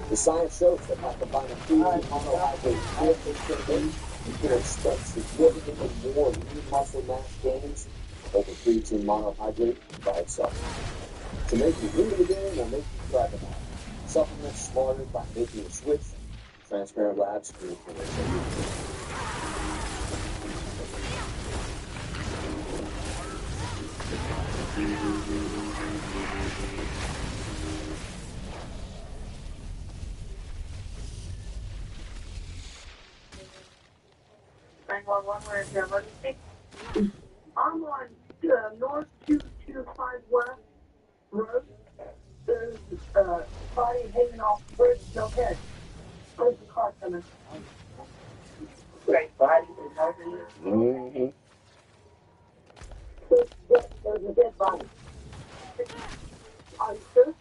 Speaker 16: The science shows that by combining creatine monohydrate with HMB, you can expect significantly more lean muscle mass gains over creatine monohydrate by itself. To make you into the game or make you try them out. Supplement smarter by making the switch. Transparent Labs Creatine HMB.
Speaker 13: Where's your emergency? I'm on North 225 West Road. There's a body hanging off the bridge, no head. Where's the car coming? Right, body is helping you. There's a dead body. Are you sure?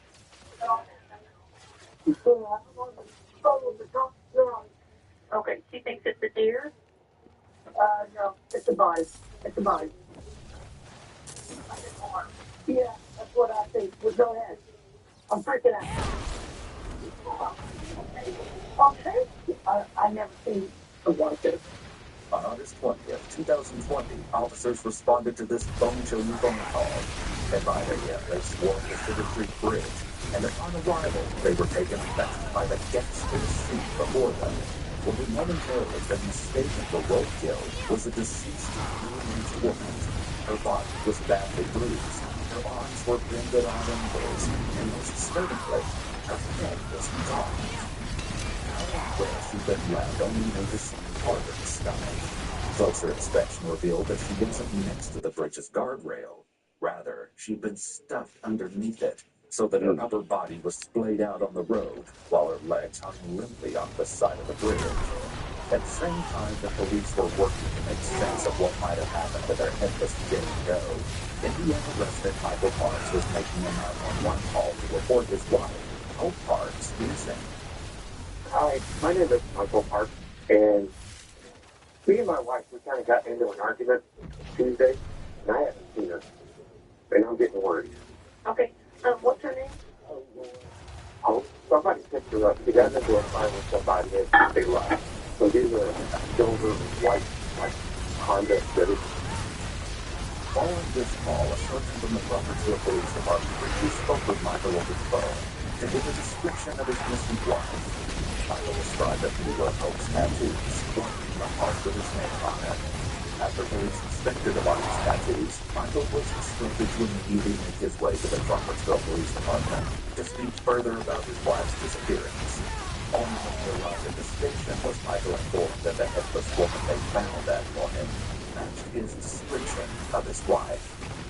Speaker 13: Okay, she thinks it's a deer? No, it's a body. It's a body. Yeah, that's what I think. Well, go ahead. I'm freaking out. Okay. I never seen a like this.
Speaker 14: On August 20th, 2020, officers responded to this bone-chilling phone call. At 5 a.m., they swarmed the Sugar Creek Bridge, and upon arrival, they were taken back by the ghastly scene before them. What we momentarily been mistaken for roadkill was a deceased teenage woman. Her body was badly bruised, her arms were bended on angles, and most disturbingly, her head was gone. Where she'd been left only known to see part of the sky. Closer inspection revealed that she wasn't next to the bridge's guardrail. Rather, she'd been stuffed underneath it, so that her upper body was splayed out on the road, while her legs hung limply off the side of the bridge. At the same time, the police were working to make sense of what might have happened to their headless Jane Doe. Indiana resident Michael Parks was making a 911 call to report his wife, Hope Parks, missing.
Speaker 17: Hi, my name is Michael Parks, and me and my wife, we kind of got into an argument Tuesday, and I haven't seen her, and I'm getting worried.
Speaker 13: Okay, what's her name?
Speaker 17: Oh, somebody picked her up. She got into a fight with somebody, and they left. So these are silver, white, like Honda Civic.
Speaker 14: Following this call, a sergeant from the Crawfordsville Police Department briefly spoke with Michael over the phone to give a description of his missing wife. Michael described a few of Hope's tattoos, flanking the heart with his name on it. After police inspected the body's tattoos, Michael was instructed to immediately make his way to the Crawfordsville Police Department to speak further about his wife's disappearance. Only when he arrived at the station was Michael informed that the headless woman they found that morning matched his description of his wife.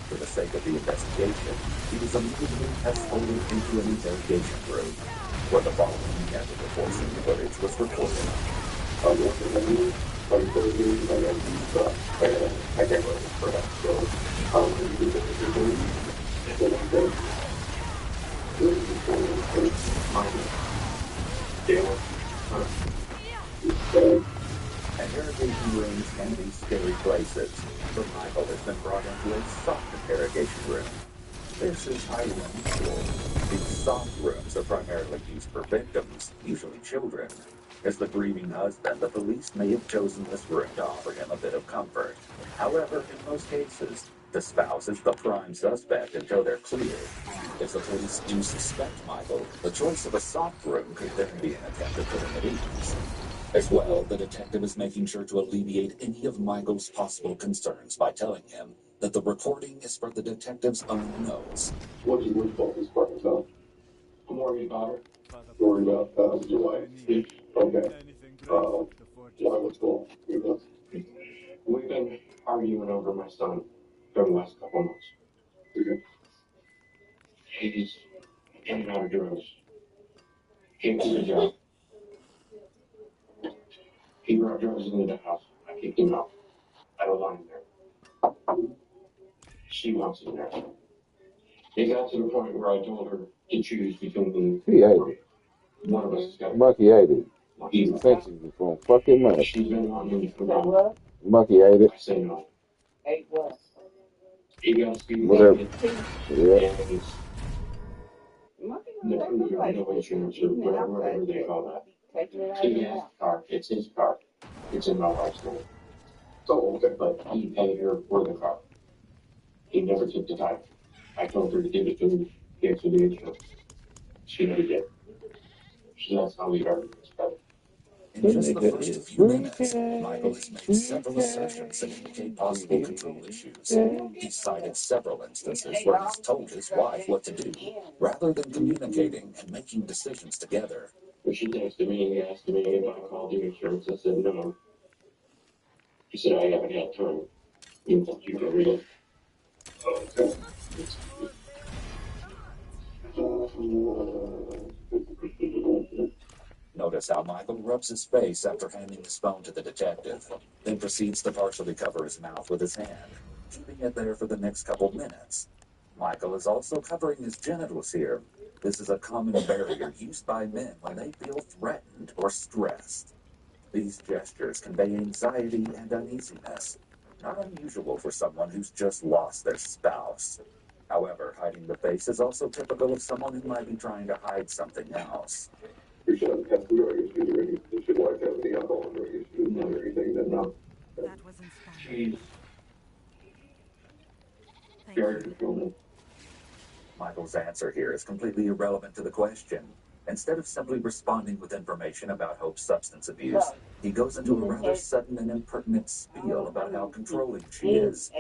Speaker 14: For the sake of the investigation, he was immediately escorted into an interrogation room, where the following negative portion of footage was recorded.
Speaker 17: I can't really for that, so
Speaker 14: Interrogation rooms can be scary places, but Michael has been brought into a soft interrogation room. This is highly unusual. These soft rooms are primarily used for victims, usually children. As the grieving husband, the police may have chosen this room to offer him a bit of comfort. However, in most cases, the spouse is the prime suspect until they're cleared. If the police do suspect Michael, the choice of a soft room could then be an attempt to put him at ease. As well, the detective is making sure to alleviate any of Michael's possible concerns by telling him that the recording is for the detective's own nose.
Speaker 17: what you would focus partners on? I'm worried about her. Worried about your wife. Okay. Why, what's going on? We've been arguing over my son for the last couple months. He's getting out of drugs. He quit his job. He brought drugs into the house. I kicked him out. I don't want him there. She wants him there. It got to the point where I told her to choose between
Speaker 1: He ate it.
Speaker 17: one of us has got to
Speaker 1: Monkey ate it.
Speaker 17: He
Speaker 1: Thinks he's gonna fuck him up.
Speaker 17: She's been wanting me for now.
Speaker 1: Monkey ate it.
Speaker 17: I say no.
Speaker 13: Ate what?
Speaker 17: He got speed
Speaker 1: Whatever.
Speaker 17: and
Speaker 1: Yeah.
Speaker 17: it's the cruiser, no insurance, or whatever they call that. He has a car. It's his car. It's in my wife's name. So, okay, but he paid her for the car. He never took the title. I told her to give it to him, cancel the insurance. She never did. So that's how we argued this better.
Speaker 14: In just the first few minutes, Michael has made several assertions that indicate possible control issues. He's cited several instances where he's told his wife what to do, rather than communicating and making decisions together.
Speaker 17: When she texted me and asked me if I called the insurance, I said no. She said I haven't had time. You can read it. Okay.
Speaker 14: Notice how Michael rubs his face after handing his phone to the detective, then proceeds to partially cover his mouth with his hand, keeping it there for the next couple minutes. Michael is also covering his genitals here. This is a common barrier used by men when they feel threatened or stressed. These gestures convey anxiety and uneasiness, not unusual for someone who's just lost their spouse. However, hiding the face is also typical of someone who might be trying to hide something else.
Speaker 17: You shouldn't have drug issues or anything. You should wife have the alcohol and drug issues and everything. Then no.
Speaker 15: That was inspiring.
Speaker 17: She's
Speaker 15: Thank
Speaker 17: very
Speaker 15: you.
Speaker 17: controlling.
Speaker 14: Michael's answer here is completely irrelevant to the question. Instead of simply responding with information about Hope's substance abuse, he goes into a rather sudden and impertinent spiel about how controlling she is.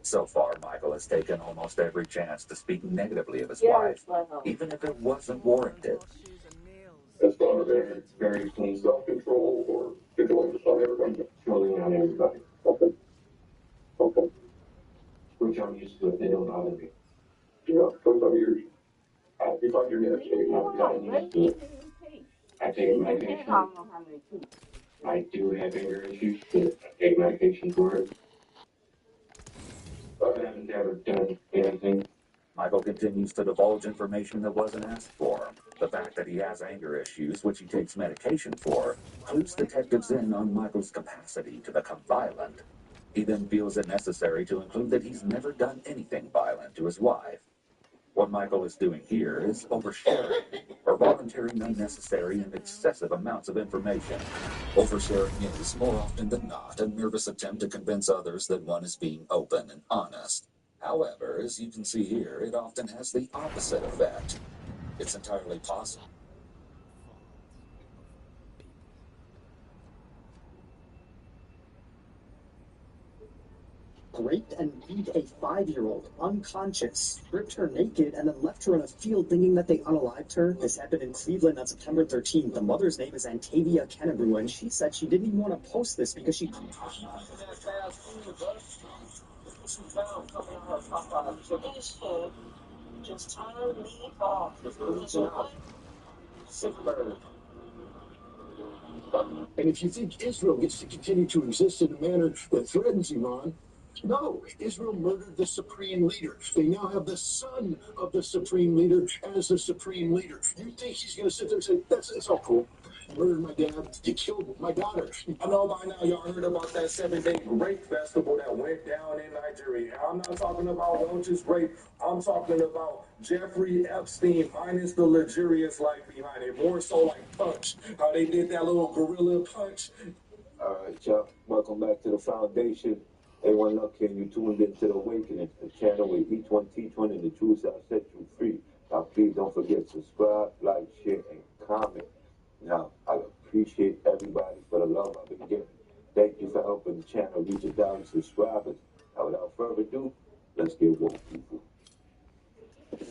Speaker 14: So far, Michael has taken almost every chance to speak negatively of his wife, even if it wasn't warranted.
Speaker 17: As far as very clean self-control or controlling just on everybody, controlling on everybody. Okay. Okay. Which I'm used to it. They don't bother me. Yeah, because I'm yours. If I do that, I've gotten used to it. I take medication. I do have anger issues, but I take medication for it. I haven't ever done anything.
Speaker 14: Michael continues to divulge information that wasn't asked for. The fact that he has anger issues, which he takes medication for, clues detectives in on Michael's capacity to become violent. He then feels it necessary to include that he's never done anything violent to his wife. What Michael is doing here is oversharing, or volunteering unnecessary and excessive amounts of information. Oversharing is, more often than not, a nervous attempt to convince others that one is being open and honest. However, as you can see here, it often has the opposite effect. It's entirely possible.
Speaker 16: Raped and beat a 5-year-old unconscious, stripped her naked, and then left her in a field thinking that they unalived her. This happened in Cleveland on September 13th. The mother's name is Antavia Kennebrew, and she said she didn't even want to post this because she...
Speaker 13: Just turn me off.
Speaker 12: And if you think Israel gets to continue to exist in a manner that threatens Iran, no, Israel murdered the supreme leader. They now have the son of the supreme leader as the supreme leader. You think he's going to sit there and say, it's all cool. You murdered my dad. You killed my daughter.
Speaker 18: I know by now y'all heard about that 7-day rape festival that went down in Nigeria. I'm not talking about Roach's rape. I'm talking about Jeffrey Epstein minus the luxurious life behind it. More so like Punch. How they did that little gorilla punch.
Speaker 11: All right, y'all. Welcome back to the Foundation. Everyone look here, you tuned into the Awakening, the channel where each one teach one and the truth shall set you free. Now, please don't forget to subscribe, like, share, and comment. Now, I appreciate everybody for the love I've been getting. Thank you for helping the channel reach 1,000 subscribers. Now, without further ado, let's get woke, people.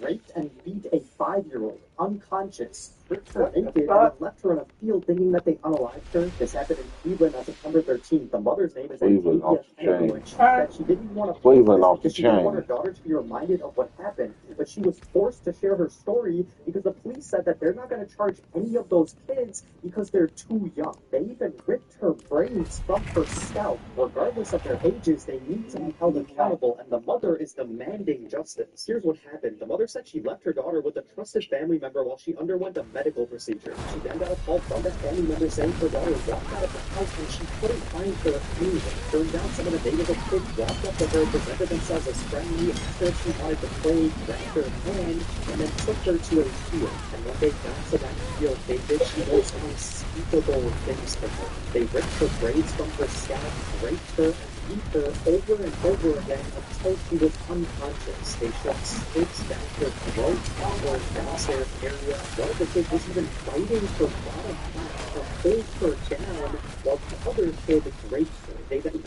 Speaker 16: Raped and beat a 5-year-old unconscious,
Speaker 14: stripped her naked and then left her in a field thinking that they unalived her. This happened in Cleveland on September 13th. The mother's name is
Speaker 1: Cleveland off the chain.
Speaker 14: which said she didn't even want to
Speaker 1: Cleveland off the
Speaker 14: because she didn't want her
Speaker 1: chain.
Speaker 14: daughter to be reminded of what happened. But she was forced to share her story because the police said that they're not going to charge any of those kids because they're too young. They even ripped her brains from her scalp. Regardless of their ages, they need to be held accountable, and the mother is demanding justice. Here's what happened. The mother said she left her daughter with a trusted family member while she underwent a medical procedure. She then got a call from that family member saying her daughter walked out of the house and she couldn't find her anywhere. Turned out some of the neighborhood kids walked up to her, presented themselves as friendly, asked her if she wanted to play, grabbed her hand, and then took her to a field. And when they got to that field, they did the most unspeakable things to her. They ripped her braids from her scalp, raped her, and beat her over and over again until she was unconscious. They shoved stakes down her throat or down her area. One of the kids was even biting her bottom half to hold her down while the other kid raped her. They then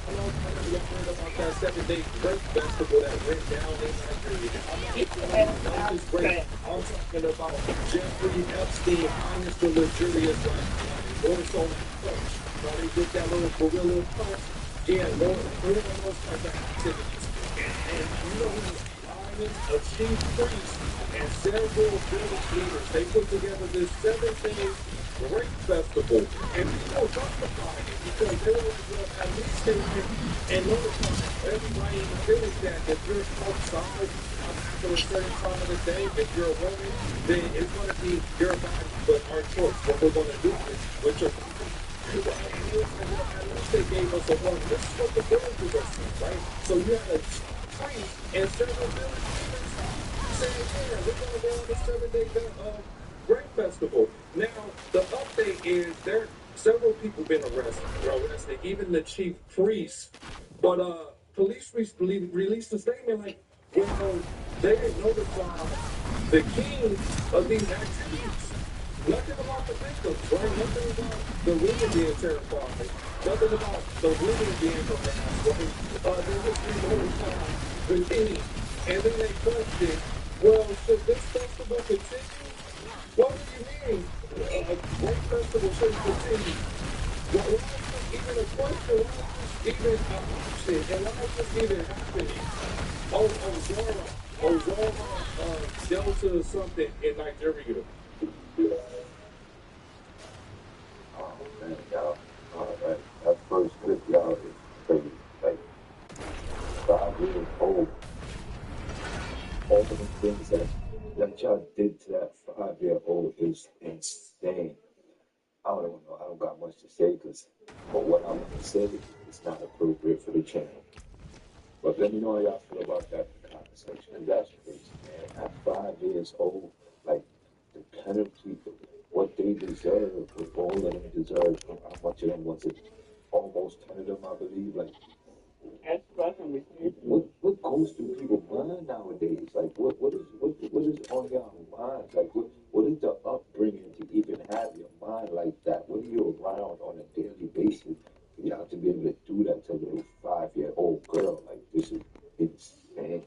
Speaker 18: I know y'all heard about that 7-day grape festival that went down in Nigeria. I'm not just grape. I'm talking about Jeffrey Epstein minus the luxurious lifestyle. What's on that punch? Now they did that little gorilla punch. Yeah, more of those type of activities. And you know who a chief priest and several village leaders, they put together this 7-day grape festival. And people justified it because they were at least they went and notify everybody in the village that if you're outside after a certain time of the day, if you're a woman, then it's going to be your body, but our choice. What we're going to do is with your body. At least they gave us a warning. This is what the village was saying, right? So you had a priest and several village leaders saying, yeah, we're going to go on the 7-day grape festival. Now, the update is there several people been arrested, even the chief priest. But police recently released a statement like, well, they didn't notify the king of these activities. Nothing about the victims, right? Nothing about the women being terrified. Nothing about the women being harassed, right? They just didn't notify the king. And then they questioned, well, should this festival continue? What do you mean? Great festival should continue. Why is this even a question? Why is this even an option? And why is this even happening? Ozora Delta something in Nigeria.
Speaker 11: Oh man, y'all. That first clip, y'all, is crazy. Like 5 years old. All the things that y'all did to that 5-year-old is insane. I don't know. I don't got much to say because, but what I want to say is not appropriate for the channel. But let me know how y'all feel about that in the comment section. And that's crazy, man. At 5 years old, like the penalty, what they deserve, what all of them deserve. How much of them was it? Almost 10 of them, I believe. Like, what goes through people's mind nowadays? Like, what is on your minds? Like, what is the upbringing to even have your mind like that? What are you around on a daily basis for y'all to be able to do that to a little 5-year-old girl? Like, this is insane.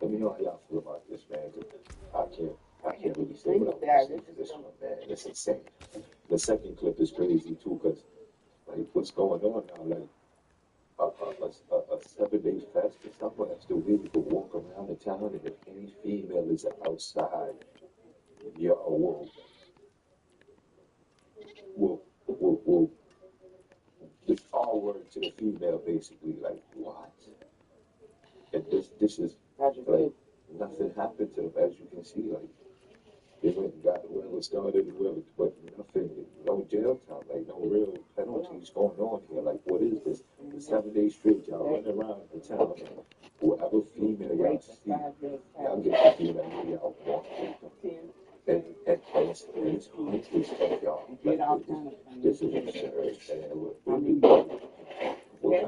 Speaker 11: Let me know how y'all feel about this, man. 'Cause I can't really say what I'm saying to this one, man. It's insane. The second clip is crazy too, because like what's going on now, like a 7-day fast or something. That's the way you can walk around the town, and if any female is outside, yo, will it's all word to the female basically. Like what? And this is like nothing happened to them, as you can see. Like they went and got whoever started, whoever, but nothing, no jail time, like no real penalties going on here. Like what is this? 7 days straight, y'all running around the town, and whoever female y'all see, y'all get to do that way y'all want. And it's hundreds of y'all. Like this is absurd. What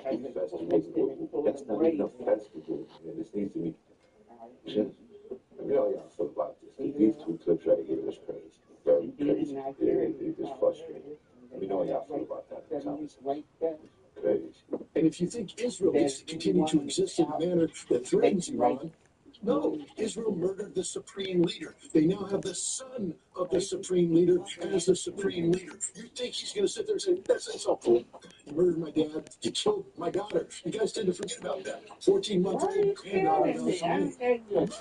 Speaker 11: kind of festival? That's not even a festival, man. This needs to be just. Let me know how y'all feel about this. These two clips right here is crazy. Very crazy. It's frustrating. Let me know how y'all feel about that. Crazy.
Speaker 12: And if you think Israel needs to continue to exist in a manner that threatens Iran,
Speaker 18: No, Israel murdered the supreme leader. They now have the son of the supreme leader as the supreme leader. You think he's going to sit there and say, that's all cool. You murdered my dad. You killed my daughter. You guys tend to forget about that. 14-month-old granddaughter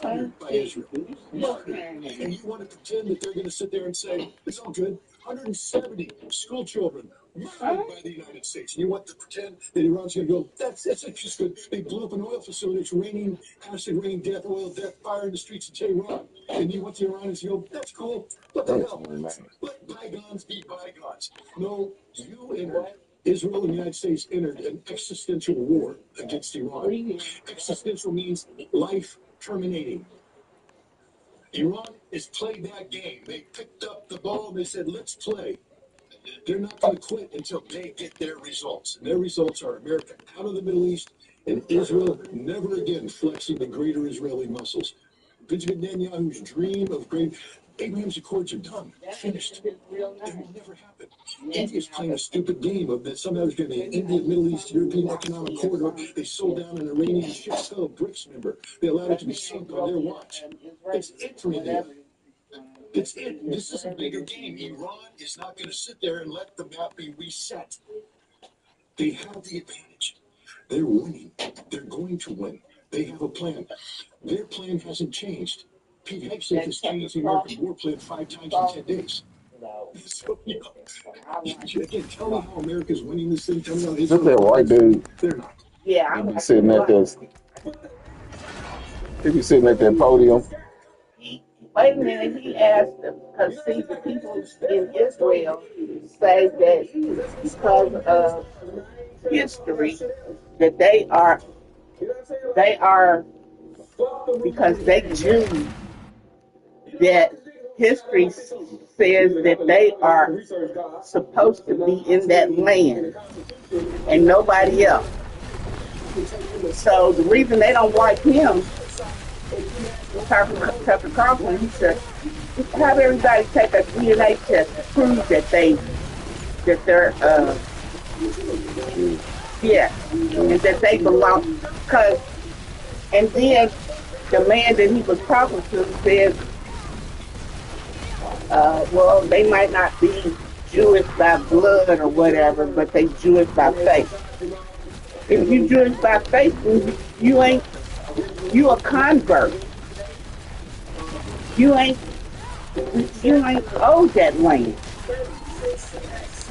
Speaker 18: murdered by Israel. Murdered. And you want to pretend that they're going to sit there and say, it's all good. 170 school children murdered by the United States. And you want to pretend that Iran's going to go, that's just good. They blew up an oil facility. It's raining acid rain, death, oil, death, fire in the streets of Tehran. And you want the Iranians to go, that's cool. What the hell? Let bygones be bygones. No, you entered. Israel and the United States entered an existential war against Iran. Existential means life terminating. Iran has played that game. They picked up the ball and they said, let's play. They're not going to quit until they get their results. And their results are America out of the Middle East and Israel never again flexing the greater Israeli muscles. Benjamin Netanyahu's dream of great Abraham's Accords are done, finished. It will never happen. India's playing a stupid game of that somehow there's going to be an India, Middle East, European Economic Corridor. They sold down an Iranian ship, fellow BRICS member. They allowed it to be sunk on their watch. It's it for India. It's it. This is a bigger game. Iran is not going to sit there and let the map be reset. They have the advantage. They're winning. They're going to win. They have a plan. Their plan hasn't changed. Ps5 has changed the American war plan 5 times in 10 days. So, again, tell me how America's winning this thing. Tell me how
Speaker 1: Look at that white dude.
Speaker 18: They're not.
Speaker 13: Yeah,
Speaker 1: He be sitting at this. He be sitting at that podium.
Speaker 13: wait a minute, he asked them, because see, the people in Israel say that because of history, that they are, because they Jews, that history says that they are supposed to be in that land and nobody else. So the reason they don't like him, Tucker Carlson, he said, have everybody take a DNA test to prove that they're and that they belong. And then the man that he was talking to said, well, they might not be Jewish by blood or whatever, but they Jewish by faith. If you Jewish by faith, you a convert. You ain't owed that land.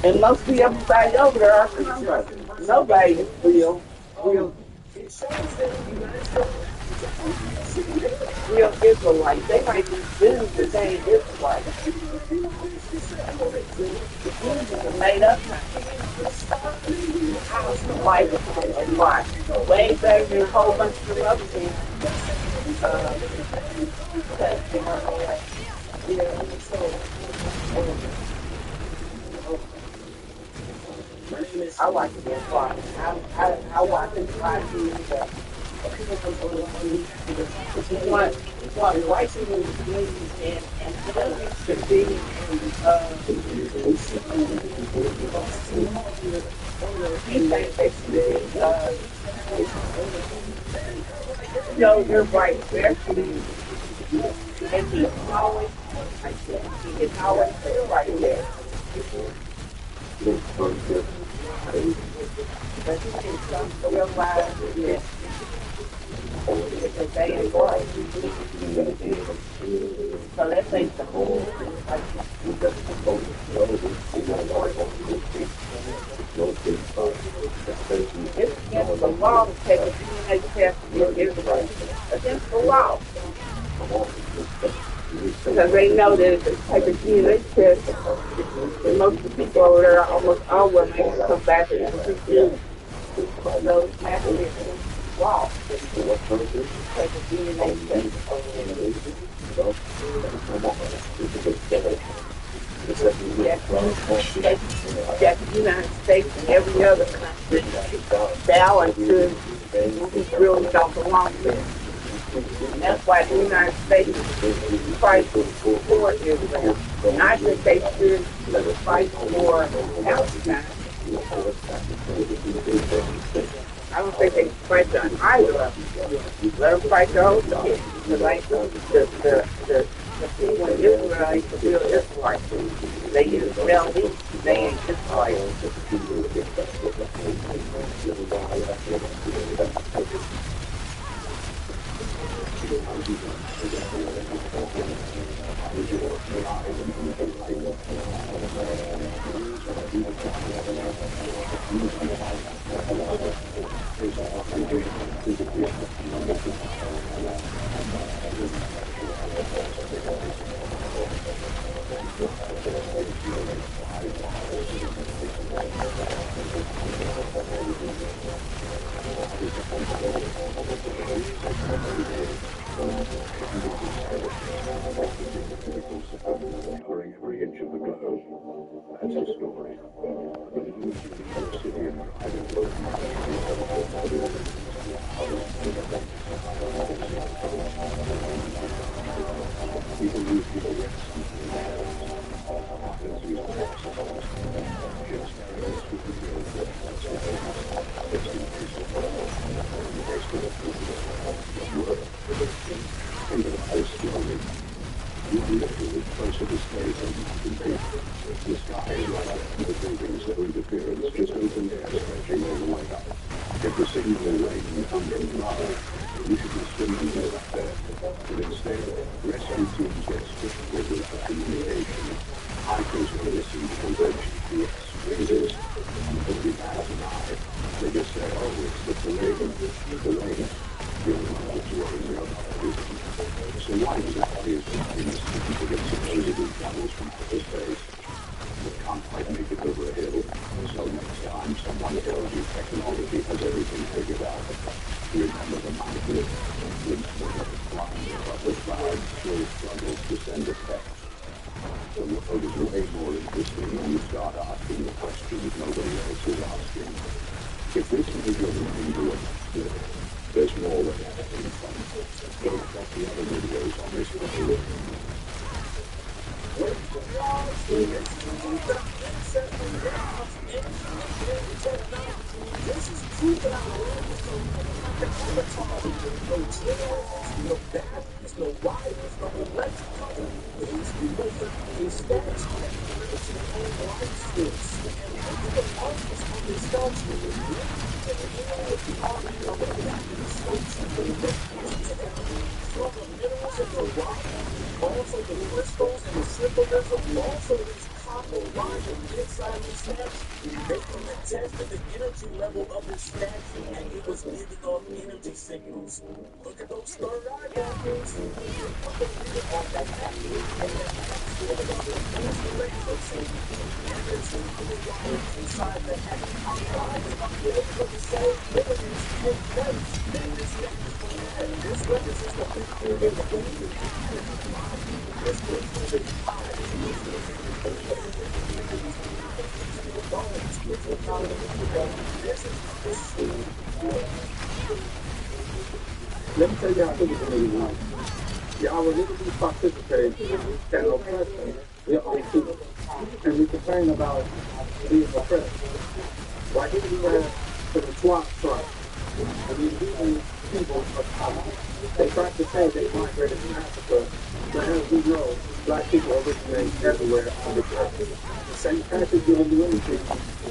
Speaker 13: And most of everybody over there are converts. Nobody is real Israelites. They might be Jews, but they ain't Israelites. The made up white and black. Way better than a whole bunch of other things. I like to be black. I watch it try to do that. You want white people to be and to be you're right there. And he always, I said, he can always feel right there. But he can come to realize that because they ain't right. So that makes the whole it's against the law to take a DNA test in Israel. Against the law. Because they know that if they take a DNA test, that most of the people over there, almost all women, come back and refuse. So it's happening against the law. Take a DNA test. That the United States and every other country balance to who really don't belong to. And that's why the United States fights for Israel. And I think they should fight for Palestine. I don't think they fight on either of them. Let them fight their own shit. Because like the people in Israel ain't the real Israelites. They use Middle East. They ain't Israelites.
Speaker 17: Covering every inch of the globe. That's the story. But it was the city and people use people closer to space and the sky is like the buildings that interference, just open air stretching all the way up. If the signal and rain come from above, you should be swimming way up there. But instead, rescue teams get stripped without communication. Hikers will listen to their GPS phrases, and nobody bats an eye. They just say, oh, it's the terrain. You're not to worry about everything. So why exactly is it in this people get supposedly travels from outer space? You can't quite make it over a hill. So next time someone tells you technology has everything figured out, remember the mountain. Remember the flying above the clouds still struggles to send a text. The world is way more interesting when you start asking the questions nobody else is asking. If this is your mind to understand, there's more where that came from. Go check the other videos on this video.
Speaker 18: This is proof that I'm no generals, no batteries, no wires, no electrical. These people instead to their own life skills. And look at the markers on this statue. From the minerals in the rock, also the crystals and the symbolism, also these copper lines inside the statue. They even tested the energy level of the statue, and it was giving off energy signals. Look at those third eye markers. They put the meter on that active, and that active about the constellation. And there's the wires inside the active. For the same evidence take place. This represents the picture in the game. This represents the
Speaker 12: Let me tell you how things are really like. Y'all will literally participate in oppression. We're only people. And we complain about being oppressed. Why here we have the SWAT truck. And these people, they try to say they migrated from Africa, but as we know, black people originate everywhere on the earth. The same country didn't do anything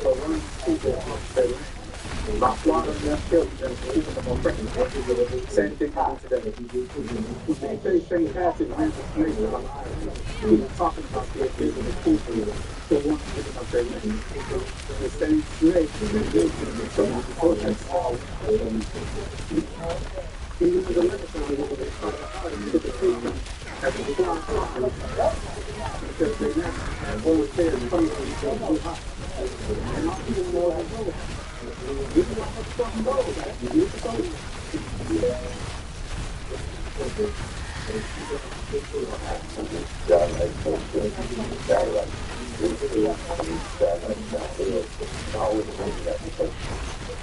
Speaker 12: but run people off their land. By slaughtering their children and keeping them oppressed. Same thing happened today. The very same passage we just made in our lives. We were talking about the indigenous people who want to give up their land. The same snake that did some protests all even with the legislature, they try to hide to the people as a strong talking because they never always say it's funny when you go too hot. And all people know how to go. You know how to fucking go. You need to go.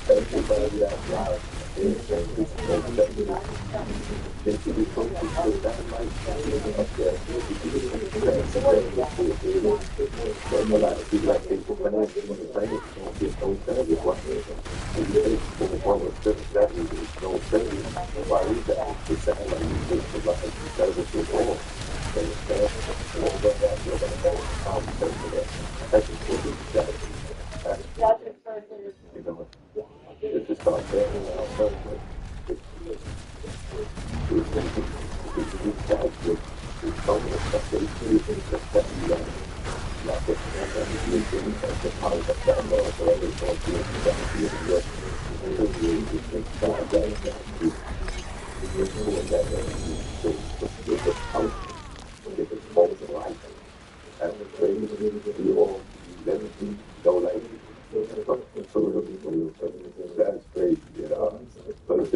Speaker 16: Everybody that's live
Speaker 11: they're saying it's most definitely they should be posted to that light up there. But a lot of people that take the planet, when the planet don't get no service, why? When you say one with service, that means there's no service. Why is that? The satellite should provide service with all. And it's that, what about that? What about that? How we pay for that? That's important. You know, it's just start bailing out first, but it's going to be taxed with some of the stuff they do, that you got. Not that you can the power of that law, so every point you that you work you think about that you doing that with the power with the false light. That's crazy. You all never know like that's crazy, you know. But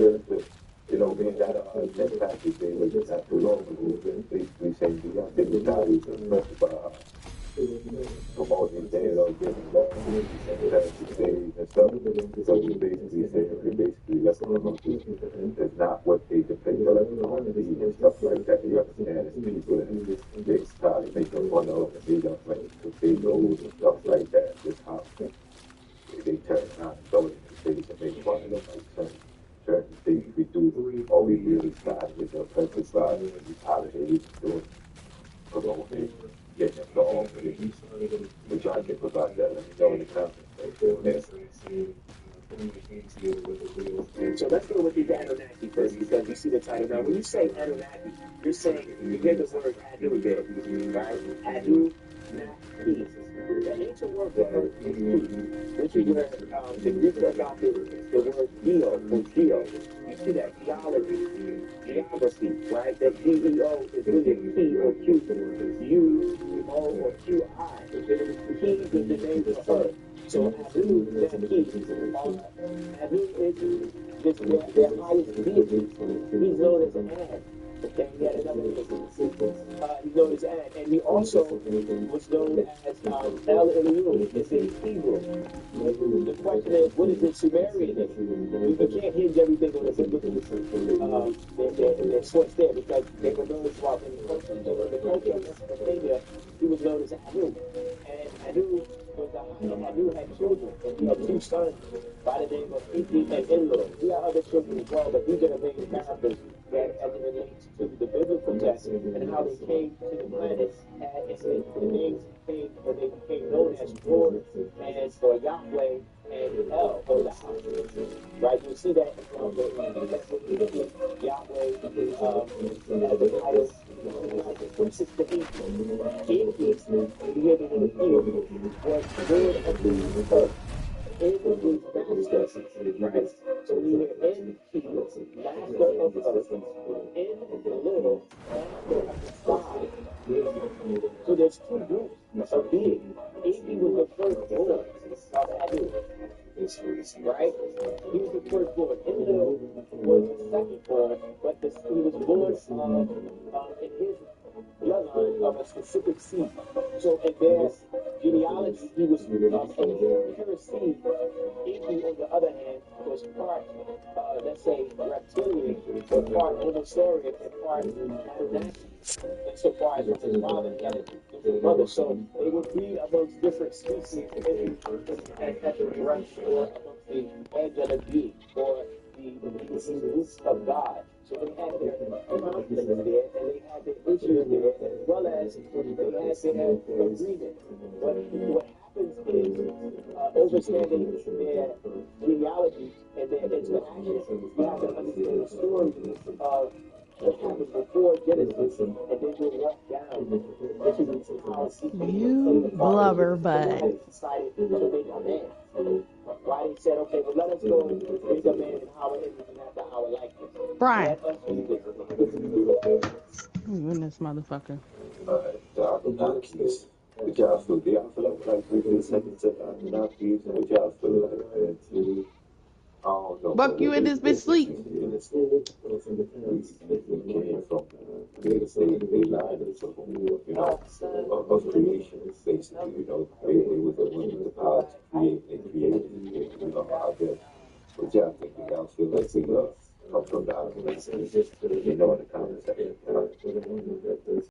Speaker 11: you know, being that that package they were just not too long ago, basically saying we got different values of promoting things or giving love days and stuff. So we basically say they basically left them it's not what they depict on TV and stuff like that. You understand? It's people and they started making fun of and they don't like the videos and stuff like that. Just how they turn around and go into cities and make fun of them like certain things we do. All we really started with the oppressive side and these holidays doing promoting. Getting involved with it. Which I think about that. Let me know in the comments.
Speaker 16: So let's go with the Anunnaki first, because you see the title. Now, when you say Anunnaki, you're saying, you hear the word Anu there, right? Anu, Naki. The ancient word for earth is Ki, which is where the Greek adopted the word Geo or Geo. You see that geology, geography, right? That Geo is really P or Q, U, O, or QI. Ki is the name of earth. So Anu, that's Ki. Anu is just their highest deity. He's known as an Ad. Okay, he had another name. He's known as Ad. And he also was known as El Eliyun. It's in Hebrew. The question is, what is it Sumerian? We can't hinge everything on the biblical their source there, because they were known as, well, in the culture of Mesopotamia, he was known as Anu. And Anu Anu had children, and he had two sons by the name of Ipi and Enlil. He had other children as well, but these are the main characters that, as it relates to the biblical text and how they came to the planet, and the names came, or they became known as Lord and for Yahweh and El, or the house. Right? You see that in the text of Yahweh as the title. Which is the Enki, you hear the word Enki, was Lord of the earth. Enki means master, right? So we hear Enki, master of earth, Enlil, master of the sky. So there's two groups of beings. Enki was the firstborn of Anu. Right? He was the firstborn. Enlil was the secondborn, but he was born in his bloodline of a specific seed. So in their genealogy, he was pure seed. Enki, on the other hand, was part, let's say, reptilian, or part Homo saurian, and part Anunnaki. Insofar as with his father, he had a mother, so they would be amongst different species as the branch or amongst the angelic being or the roots of God. So they had their conflicts there, and they had their issues there, as well as they had their agreement. But what happens is, understanding their genealogy and their interactions, you have to understand the story of what happened before Genesis, and then we'll walk down. This is how
Speaker 19: You blubber, but
Speaker 16: decided to make a man. Why they said, okay, well, let us go and make a man in our image and after our likeness.
Speaker 19: Brian.
Speaker 16: Let us do this.
Speaker 19: In this motherfucker.
Speaker 11: What y'all feel? Do y'all feel like 3 seconds of Anunnaki? What y'all feel like? I don't know.
Speaker 19: Buck, you in this bitch sleep?
Speaker 11: Came from they lied of creation, basically, you know, it was the one with the power to create and create, you know, out there. What y'all think? Y'all feel
Speaker 17: Let's see, look. I'll come down and let's see. You know what the conversation.